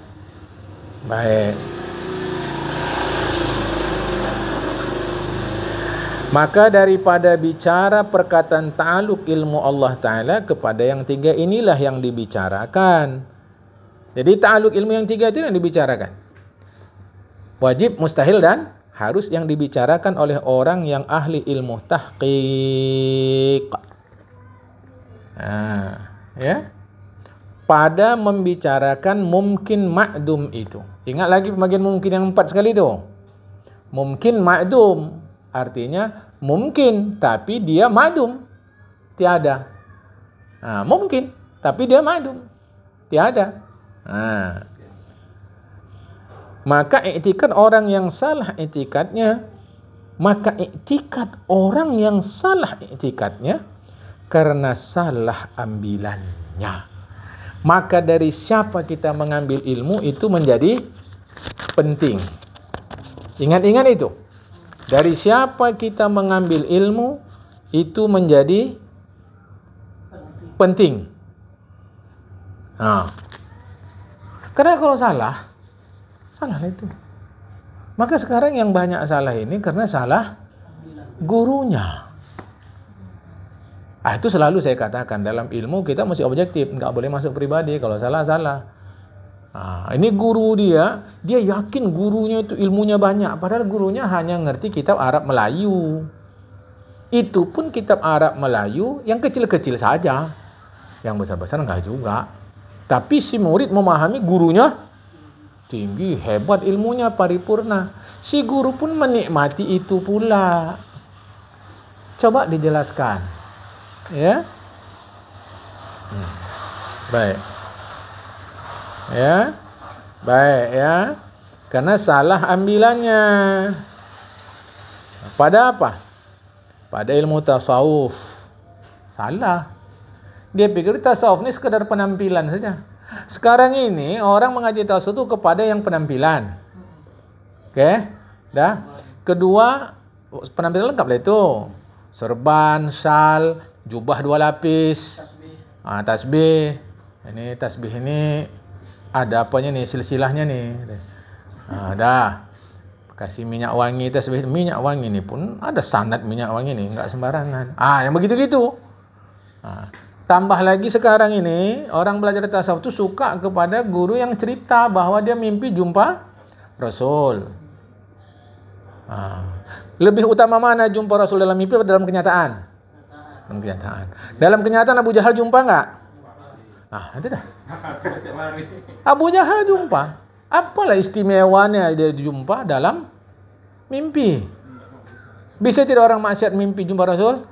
baik. Maka daripada bicara perkataan ta'alluq ilmu Allah Ta'ala kepada yang tiga inilah yang dibicarakan. Jadi ta'alluq ilmu yang tiga itu yang dibicarakan. Wajib, mustahil dan harus yang dibicarakan oleh orang yang ahli ilmu tahqiq. Ya. Pada membicarakan mungkin ma'dum itu. Ingat lagi pembagian mungkin yang 4 sekali itu. Mungkin ma'dum. Artinya mungkin tapi dia ma'dum, tiada. Mungkin tapi dia ma'dum, tiada. Maka i'tikad orang yang salah i'tikadnya, maka i'tikad orang yang salah i'tikadnya karena salah ambilannya. Maka dari siapa kita mengambil ilmu itu menjadi penting. Ingat-ingat itu. Dari siapa kita mengambil ilmu itu menjadi penting. Karena kalau salah itu. Maka sekarang yang banyak salah ini karena salah gurunya. Itu selalu saya katakan dalam ilmu kita mesti objektif, nggak boleh masuk pribadi. Kalau salah. Ini guru dia yakin gurunya itu ilmunya banyak, padahal gurunya hanya ngerti kitab Arab Melayu. Itu pun kitab Arab Melayu yang kecil-kecil saja, yang besar-besar enggak juga. Tapi si murid memahami gurunya tinggi, hebat ilmunya, paripurna. Si guru pun menikmati itu pula. Coba dijelaskan, ya. Baik. Ya, baik ya. Karena salah ambilannya. Pada apa? Pada ilmu tasawuf. Salah. Dia pikir tasawuf ini sekedar penampilan saja. Sekarang ini orang mengaji tasawuf itu kepada yang penampilan. Oke? Dah. Kedua, penampilan lengkap lah itu. Serban, syal, jubah 2 lapis. Tasbih. Ini tasbih ini ada apanya nih, silsilahnya nih. Dah. Kasih minyak wangi, tasbih minyak wangi nih pun ada sanad minyak wangi nih, enggak sembarangan. Yang begitu-gitu. Tambah lagi sekarang ini orang belajar tasawuf itu suka kepada guru yang cerita bahwa dia mimpi jumpa Rasul. Lebih utama mana jumpa Rasul dalam mimpi atau dalam kenyataan? Dalam kenyataan. Dalam kenyataan Abu Jahal jumpa enggak? Itu dah. Abu Jahal jumpa. Apalah istimewanya dia jumpa dalam mimpi? Bisa tidak orang maksiat mimpi jumpa Rasul?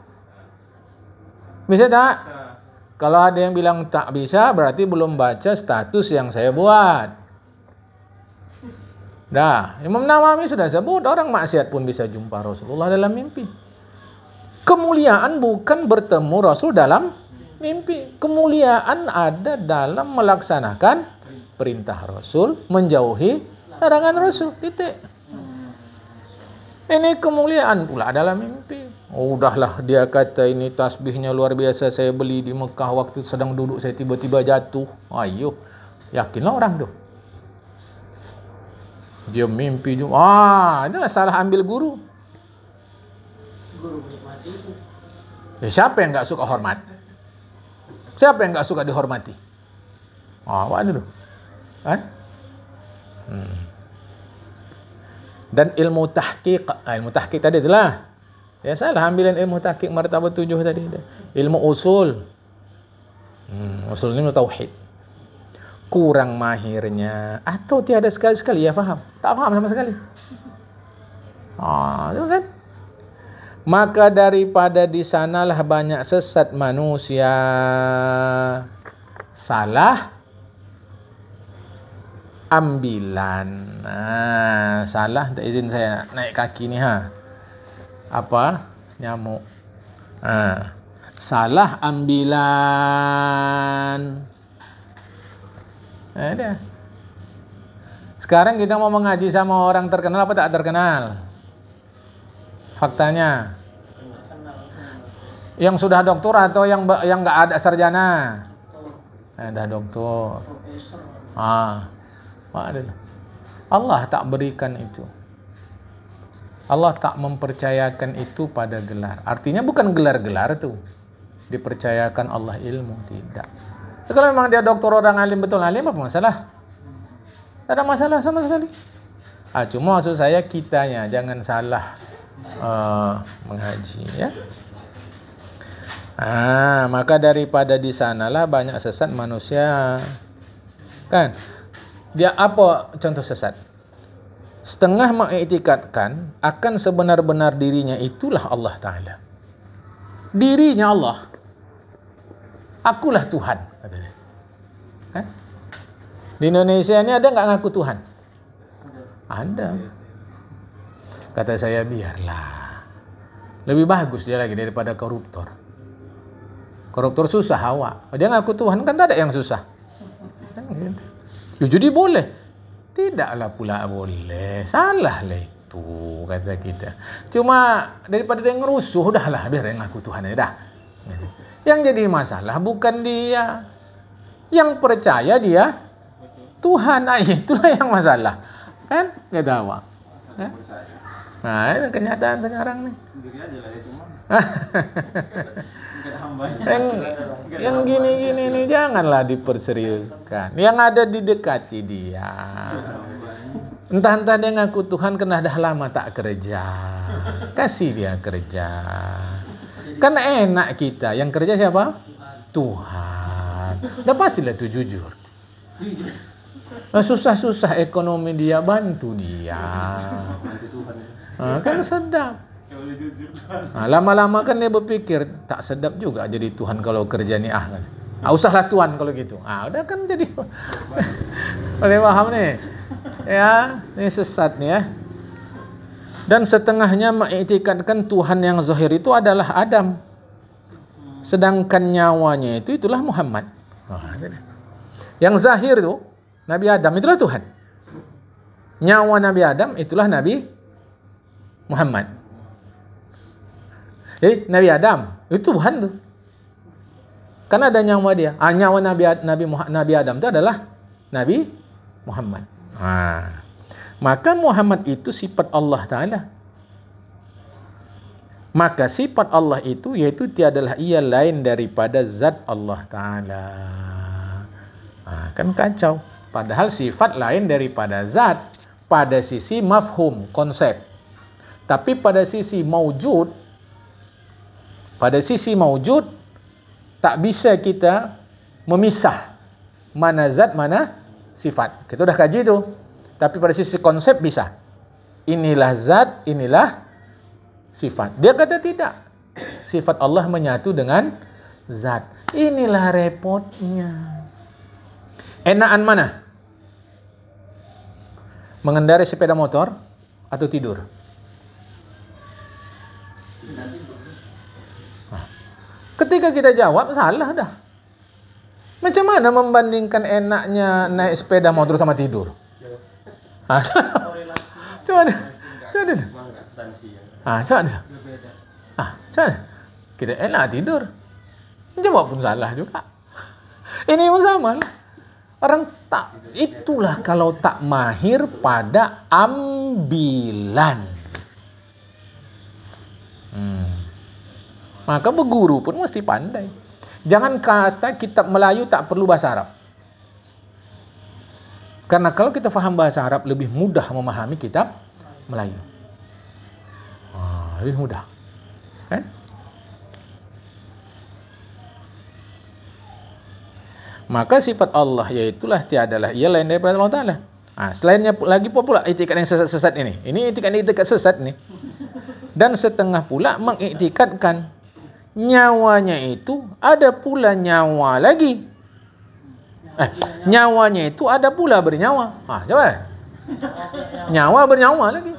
Bisa tak? Kalau ada yang bilang tak bisa, berarti belum baca status yang saya buat. Dah, Imam Nawawi sudah sebut orang maksiat pun bisa jumpa Rasulullah dalam mimpi. Kemuliaan bukan bertemu Rasul dalam mimpi. Kemuliaan ada dalam melaksanakan perintah Rasul, menjauhi larangan Rasul. Titik. Ini kemuliaan pula dalam mimpi. Udahlah, dia kata ini tasbihnya luar biasa, saya beli di Mekah waktu sedang duduk saya tiba-tiba jatuh. Ayo, yakinlah orang tuh. Dia mimpi juga. Inilah salah ambil guru. Guru menikmati itu. Siapa yang enggak suka hormat? Siapa yang enggak suka dihormati? Awak dulu. Kan? Dan ilmu tahqiq tadi itulah. Ya salah ambilan ilmu tahqiq martabat 7 tadi. Ilmu usul. Usul ilmu tauhid. Kurang mahirnya atau tiada sekali-sekali ya faham. Tak faham sama sekali. Itu kan? Maka daripada di sanalah banyak sesat manusia. Salah ambilan. Salah, tak izin saya naik kaki ni Apa? Nyamuk. salah ambilan. Ada. Sekarang kita mau mengaji sama orang terkenal apa tak terkenal? Faktanya. Yang sudah doktor atau yang nggak ada sarjana? Ada doktor. Allah tak berikan itu. Allah tak mempercayakan itu pada gelar. Artinya bukan gelar-gelar tuh dipercayakan Allah ilmu, tidak. Kalau memang dia doktor, orang alim, betul alim, apa masalah? Tak ada masalah sama sekali. Cuma maksud saya kitanya jangan salah mengaji, ya. Maka daripada di sanalah banyak sesat manusia. Kan? Dia apa contoh sesat? Setengah mengiktikadkan akan sebenar-benar dirinya itulah Allah Ta'ala. Dirinya Allah. Akulah Tuhan, katanya. Di Indonesia ini ada nggak ngaku Tuhan? Ada. Kata saya, biarlah. Lebih bagus dia lagi daripada koruptor. Koruptor susah awak. Dia ngaku Tuhan, kan tak ada yang susah. Jadi boleh. Tidaklah pula boleh. Salah lah itu, kata kita. Cuma daripada dia ngerusuh, udahlah biar yang ngaku Tuhan aja dah. Yang jadi masalah bukan dia. Yang percaya dia Tuhan. Itulah yang masalah. Kan? Gak tahu. Itu kenyataan sekarang nih. Sendiri aja lah itu mah. Yang gini-gini nih janganlah diperseriuskan. Yang ada didekati dia. Entah-entah dia ngaku Tuhan kena dah lama tak kerja. Kasih dia kerja. Kan enak kita. Yang kerja siapa? Tuhan. Dah pastilah itu jujur. Susah-susah ekonomi dia, bantu dia. Kan sedap. Lama-lama kan dia berpikir tak sedap juga jadi Tuhan kalau kerja ni kan. Usahlah Tuhan kalau gitu. Udah kan jadi. Boleh paham nih? Ya, ini sesat nih ya. Dan setengahnya mengiktikadkan Tuhan yang zahir itu adalah Adam. Sedangkan nyawanya itulah Muhammad. Yang zahir itu Nabi Adam itulah Tuhan. Nyawa Nabi Adam itulah Nabi Muhammad. Jadi Nabi Adam itu Tuhan tuh. Karena ada nyawa dia. Nyawa Nabi Adam itu adalah Nabi Muhammad. Maka Muhammad itu sifat Allah Ta'ala. Maka sifat Allah itu yaitu tiadalah ia lain daripada zat Allah Ta'ala. Kan kacau. Padahal sifat lain daripada zat pada sisi mafhum, konsep. Tapi pada sisi maujud, tak bisa kita memisah mana zat, mana sifat. Kita udah kaji itu. Tapi pada sisi konsep bisa. Inilah zat, inilah sifat. Dia kata tidak. Sifat Allah menyatu dengan zat. Inilah repotnya. Enakan mana? Mengendarai sepeda motor atau tidur? Ketika kita jawab, salah dah. Macam mana membandingkan enaknya naik sepeda motor sama tidur? Coba deh. Coba. Kita enak tidur. Jawab pun salah juga. Ini pun sama lah. Orang tak, itulah kalau tak mahir pada ambilan. Maka berguru pun mesti pandai. Jangan kata kitab Melayu tak perlu bahasa Arab. Karena kalau kita faham bahasa Arab lebih mudah memahami kitab Melayu. Lebih mudah. Kan? Maka sifat Allah yaitulah tiadalah ia lain daripada Allah Ta'ala. Selainnya lagi pula itikad yang sesat ini. Ini itikad sesat nih. Dan setengah pula mengiktikadkan nyawanya itu ada pula nyawa lagi. Nyawanya itu ada pula bernyawa. Coba. Nyawa bernyawa lagi.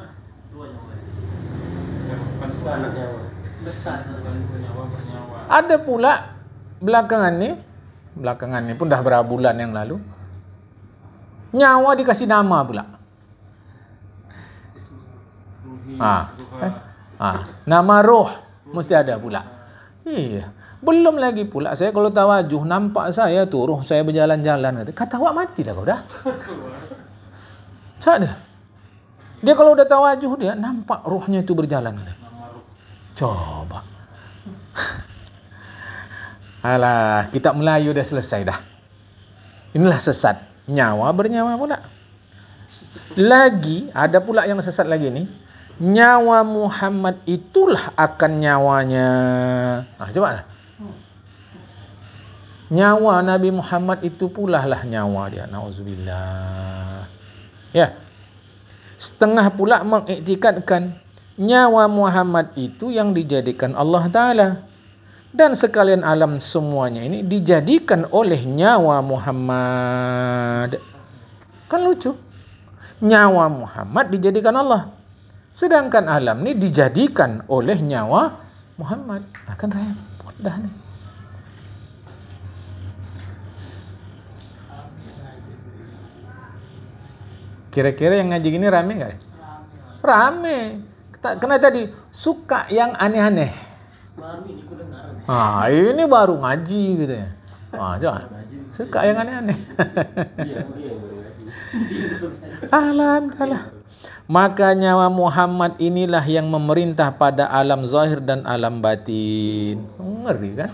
Ada pula belakangan ni pun dah berapa bulan yang lalu, nyawa dikasih nama pula. Nama roh mesti ada pula. Iya. Belum lagi pula saya kalau tawajuh nampak saya tu roh saya berjalan-jalan, kata awak mati dah kau dah. Cak dia kalau udah tawajuh dia nampak rohnya itu berjalan. Coba. Alah, kitab Melayu dah selesai dah. Inilah sesat. Nyawa bernyawa pula. Lagi ada pula yang sesat lagi ni. Nyawa Muhammad itulah akan nyawanya. Coba lah. Nyawa Nabi Muhammad itu pula lah nyawa dia. Nauzubillah. Ya. Setengah pula mengiktikadkan nyawa Muhammad itu yang dijadikan Allah Ta'ala. Dan sekalian alam semuanya ini dijadikan oleh nyawa Muhammad. Kan lucu. Nyawa Muhammad dijadikan Allah. Sedangkan alam ini dijadikan oleh nyawa Muhammad. Akan repot dah ni. Kira-kira yang ngaji gini rame nggak? Rame. Kena tadi suka yang aneh-aneh. Ini baru ngaji gitu ya. Jangan. Suka yang aneh-aneh. Alah. Maka nyawa Muhammad inilah yang memerintah pada alam zahir dan alam batin. Ngeri kan?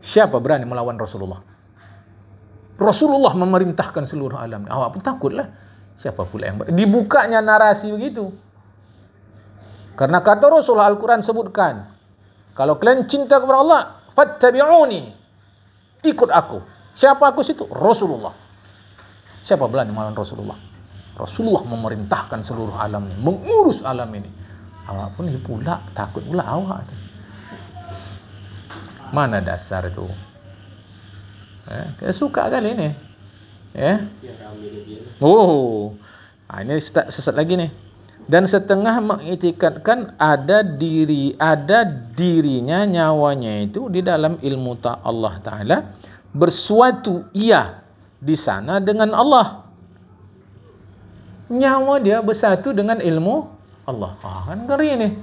Siapa berani melawan Rasulullah? Rasulullah memerintahkan seluruh alam. Awak pun takutlah. Siapa pula yang dibukanya narasi begitu? Karena kata Rasulullah, Al-Quran sebutkan, kalau kalian cinta kepada Allah, fattabi'uni, ikut aku. Siapa aku situ? Rasulullah. Siapa berani melawan Rasulullah? Rasulullah memerintahkan seluruh alam ini, mengurus alam ini. Awak pun pula takut pula awak. Mana dasar itu? Dia suka kali ini. Ini sesat lagi nih. Dan setengah mengiktikadkan ada dirinya, nyawanya itu di dalam ilmu Allah Ta'ala, bersuatu ia di sana dengan Allah. Nyawa dia bersatu dengan ilmu Allah. Kan ngeri nih.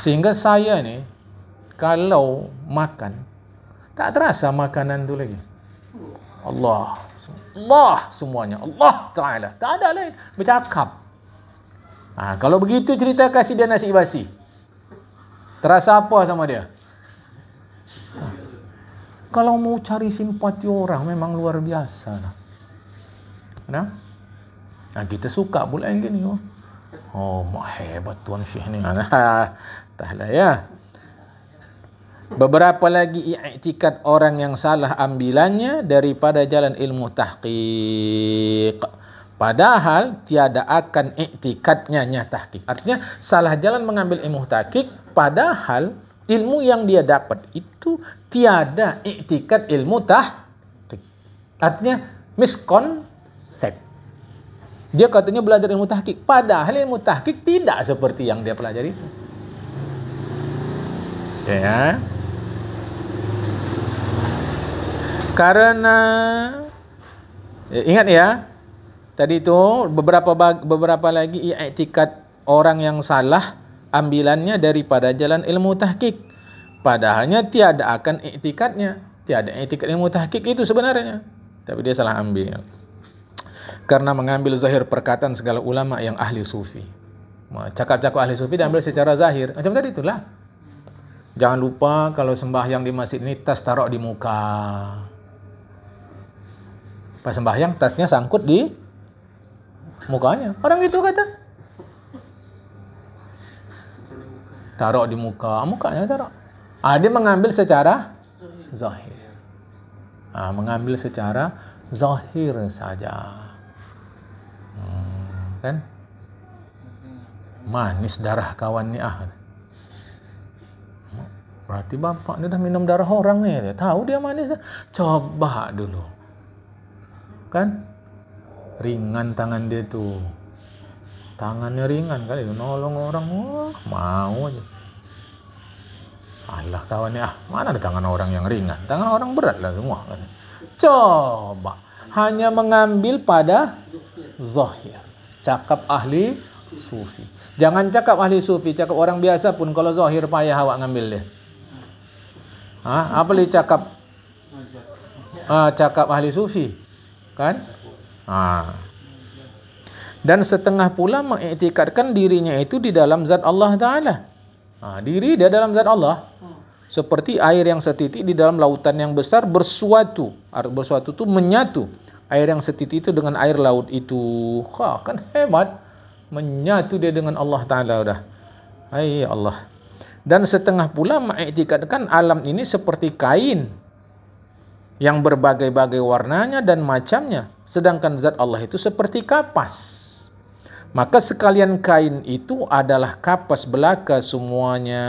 Sehingga saya nih, kalau makan, tak terasa makanan tu lagi. Allah semuanya, Allah Ta'ala, tak ada lain, bercakap. Kalau begitu cerita kasih dia nasi basi, terasa apa sama dia? Kalau mau cari simpati orang memang luar biasa lah. Kita suka pula yang gini. Hebat Tuan Syekh ni. Tahlah ya. Beberapa lagi i'tikad orang yang salah ambilannya daripada jalan ilmu tahqiq. Padahal tiada akan i'tikadnya tahqiq. Artinya salah jalan mengambil ilmu tahqiq, padahal ilmu yang dia dapat itu tiada i'tikad ilmu tahqiq. Artinya miskonsep. Dia katanya belajar ilmu tahqiq, padahal ilmu tahqiq tidak seperti yang dia pelajari itu. Ya. Karena ingat ya, tadi itu beberapa lagi i'tikad orang yang salah ambilannya daripada jalan ilmu tahqiq. Padahalnya tiada akan i'tikadnya, tiada i'tikad ilmu tahqiq itu sebenarnya, tapi dia salah ambil. Karena mengambil zahir perkataan segala ulama yang ahli sufi. Cakap-cakap ahli sufi diambil secara zahir. Macam tadi itulah. Jangan lupa kalau sembahyang di masjid ini tas taruh di muka. Pas sembahyang tasnya sangkut di mukanya. Orang itu kata. Taruh di muka, mukanya taruh. Dia mengambil secara zahir. Mengambil secara zahir saja. Kan? Manis darah kawan ni Berarti bapak ni dah minum darah orang ni. Dia tahu dia manis dah. Coba dulu. Kan? Ringan tangan dia tu. Tangannya ringan kali. Nolong orang. Mau aja. Alah kawan ni, mana ada tangan orang yang ringan? Tangan orang berat lah semua. Coba hanya mengambil pada zahir. Cakap ahli sufi. Jangan cakap ahli sufi, cakap orang biasa pun kalau zahir payah awak ngambil dia. Apa boleh cakap? Cakap ahli sufi, kan? Dan setengah pula mengiktikadkan dirinya itu di dalam zat Allah Ta'ala. Diri dia dalam zat Allah. Seperti air yang setitik di dalam lautan yang besar bersuatu. Bersuatu itu menyatu. Air yang setitik itu dengan air laut itu. Kan hebat. Menyatu dia dengan Allah Ta'ala udah. Hai Allah. Dan setengah pula mengiktikadkan alam ini seperti kain yang berbagai-bagai warnanya dan macamnya. Sedangkan zat Allah itu seperti kapas. Maka sekalian kain itu adalah kapas belaka semuanya.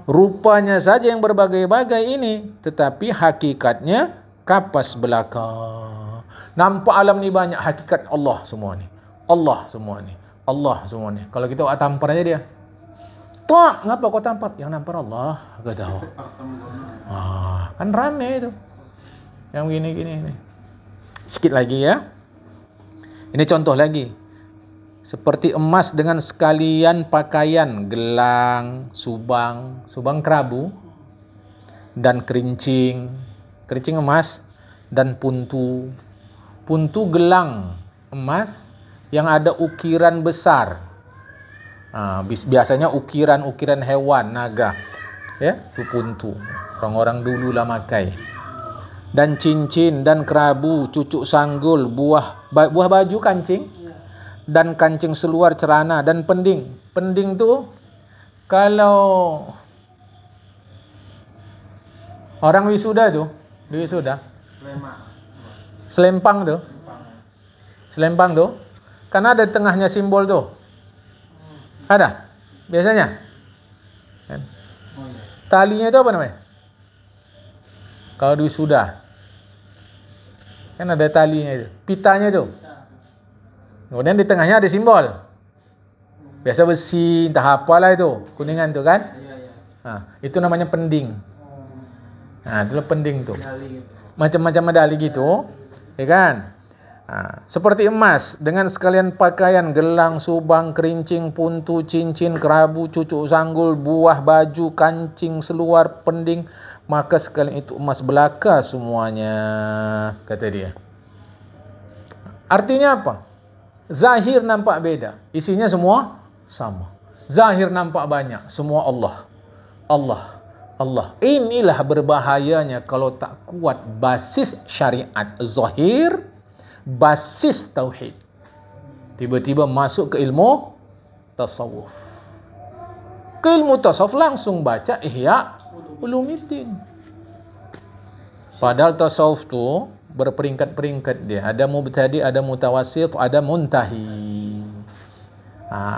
Rupanya saja yang berbagai-bagai ini, tetapi hakikatnya kapas belaka. Nampak alam ni banyak, hakikat Allah semua ni. Allah semua ni. Allah semua ni. Kalau kita buat tampar aja dia. Tak, ngapa kau tampar? Yang nampar Allah, kau tahu. Kan rame itu. Yang gini-gini ini. Sikit lagi ya. Ini contoh lagi. Seperti emas dengan sekalian pakaian, gelang, subang kerabu, dan kerincing emas, dan puntu gelang emas yang ada ukiran besar. Biasanya ukiran hewan, naga, ya, itu puntu. Orang-orang dulu lah makai. Dan cincin dan kerabu, cucuk sanggul, buah baju kancing. Dan kancing seluar celana dan pending. Pending tu kalau orang wisuda tu, di wisuda. Selempang tu. Kan ada tengahnya simbol tu. Ada biasanya. Kan? Talinya tu apa namanya? Kalau di wisuda. Kan ada talinya itu. Pitanya tu. Kemudian di tengahnya ada simbol. Biasa besi, entah apalah itu, kuningan tu kan? Itu namanya pending. Itulah pending tu. Macam-macam medali gitu, ya kan? Seperti emas dengan sekalian pakaian, gelang, subang, kerincing, puntu, cincin, kerabu, cucuk sanggul, buah baju, kancing seluar, pending, maka sekalian itu emas belaka semuanya, kata dia. Artinya apa? Zahir nampak beda, isinya semua sama. Zahir nampak banyak, semua Allah. Inilah berbahayanya kalau tak kuat basis syariat zahir, basis tauhid. Tiba-tiba masuk ke ilmu tasawuf. Ke ilmu tasawuf langsung baca Ihya Ulumuddin. Padahal tasawuf tu berperingkat-peringkat dia. Ada mubtadi, ada mutawassit, ada muntahi.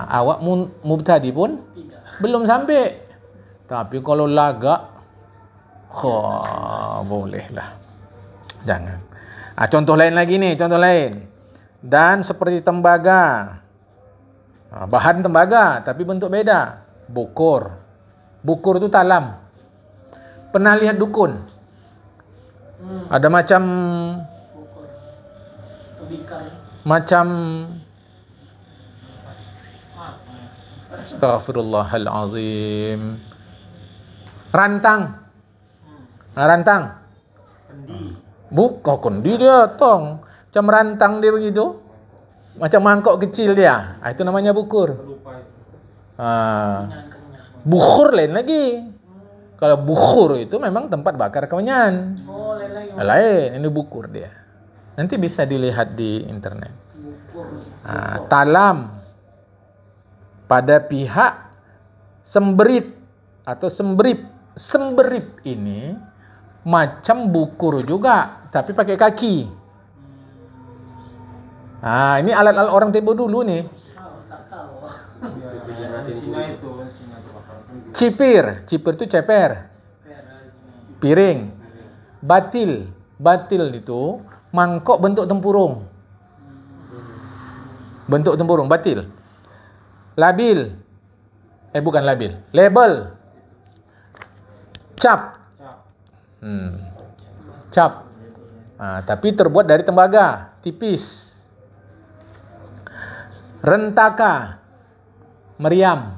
Awak mubtadi pun belum sampai. Tapi kalau lagak, bolehlah. Jangan. Contoh lain lagi nih, contoh lain. Dan seperti tembaga. Bahan tembaga, tapi bentuk beda. Bukur. Bukur itu talam. Pernah lihat dukun? Ada macam Astaghfirullahalazim. Rantang. Rantang. Bukan kendi dia, tong. Macam rantang dia begitu. Macam mangkok kecil dia. Itu namanya bukur. Bukhur lain lagi. Kalau bukhur itu memang tempat bakar kemenyan. Lain, ini bukur dia. Nanti bisa dilihat di internet. Talam pada pihak semberit atau semberip. Semberip ini macam bukur juga, tapi pakai kaki. Ini alat-alat orang tempo dulu nih. Cipir itu ceper. Piring. Batil itu mangkok bentuk tempurung. Batil. Labil. Bukan labil. Label. Cap. Cap. Tapi terbuat dari tembaga, tipis. Rentaka, meriam.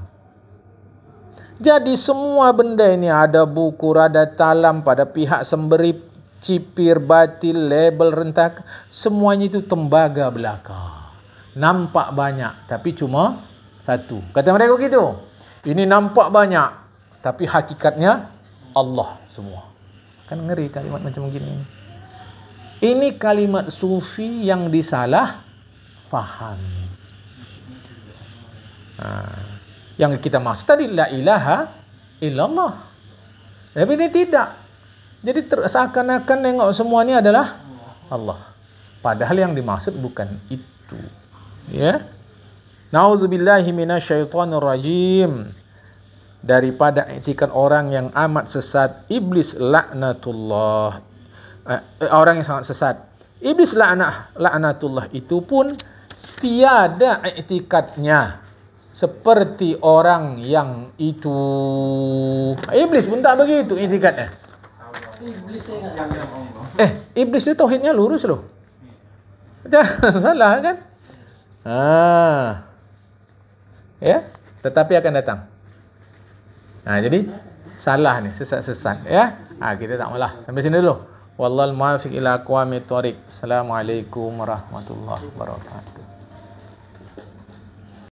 Jadi semua benda ini, ada buku, ada talam, pada pihak semberi, cipir, batil, label, rentaka, semuanya itu tembaga belaka. Nampak banyak, tapi cuma satu. Kata mereka begitu. Ini nampak banyak, tapi hakikatnya Allah semua. Kan ngeri kalimat macam begini. Ini kalimat sufi yang disalah faham. Yang kita maksud tadi la ilaha illallah. Tapi ini tidak. Jadi seakan-akan nengok semua ini adalah Allah. Padahal yang dimaksud bukan itu. Ya. Nauzubillahi minasyaitonir rajim. Daripada etikat orang yang amat sesat, iblis laknatullah. Orang yang sangat sesat. Iblis laknatullah itu pun tiada etikatnya seperti orang yang itu. Iblis pun tak begitu etikatnya. Iblis itu tauhidnya lurus loh. Jangan salah kan? Ya, tetapi akan datang. Jadi salah nih, sesat-sesat ya. Kita tak malah. Sampai sini dulu. Wallahul muwaffiq ila aqwamit thoriq. Assalamualaikum warahmatullahi wabarakatuh.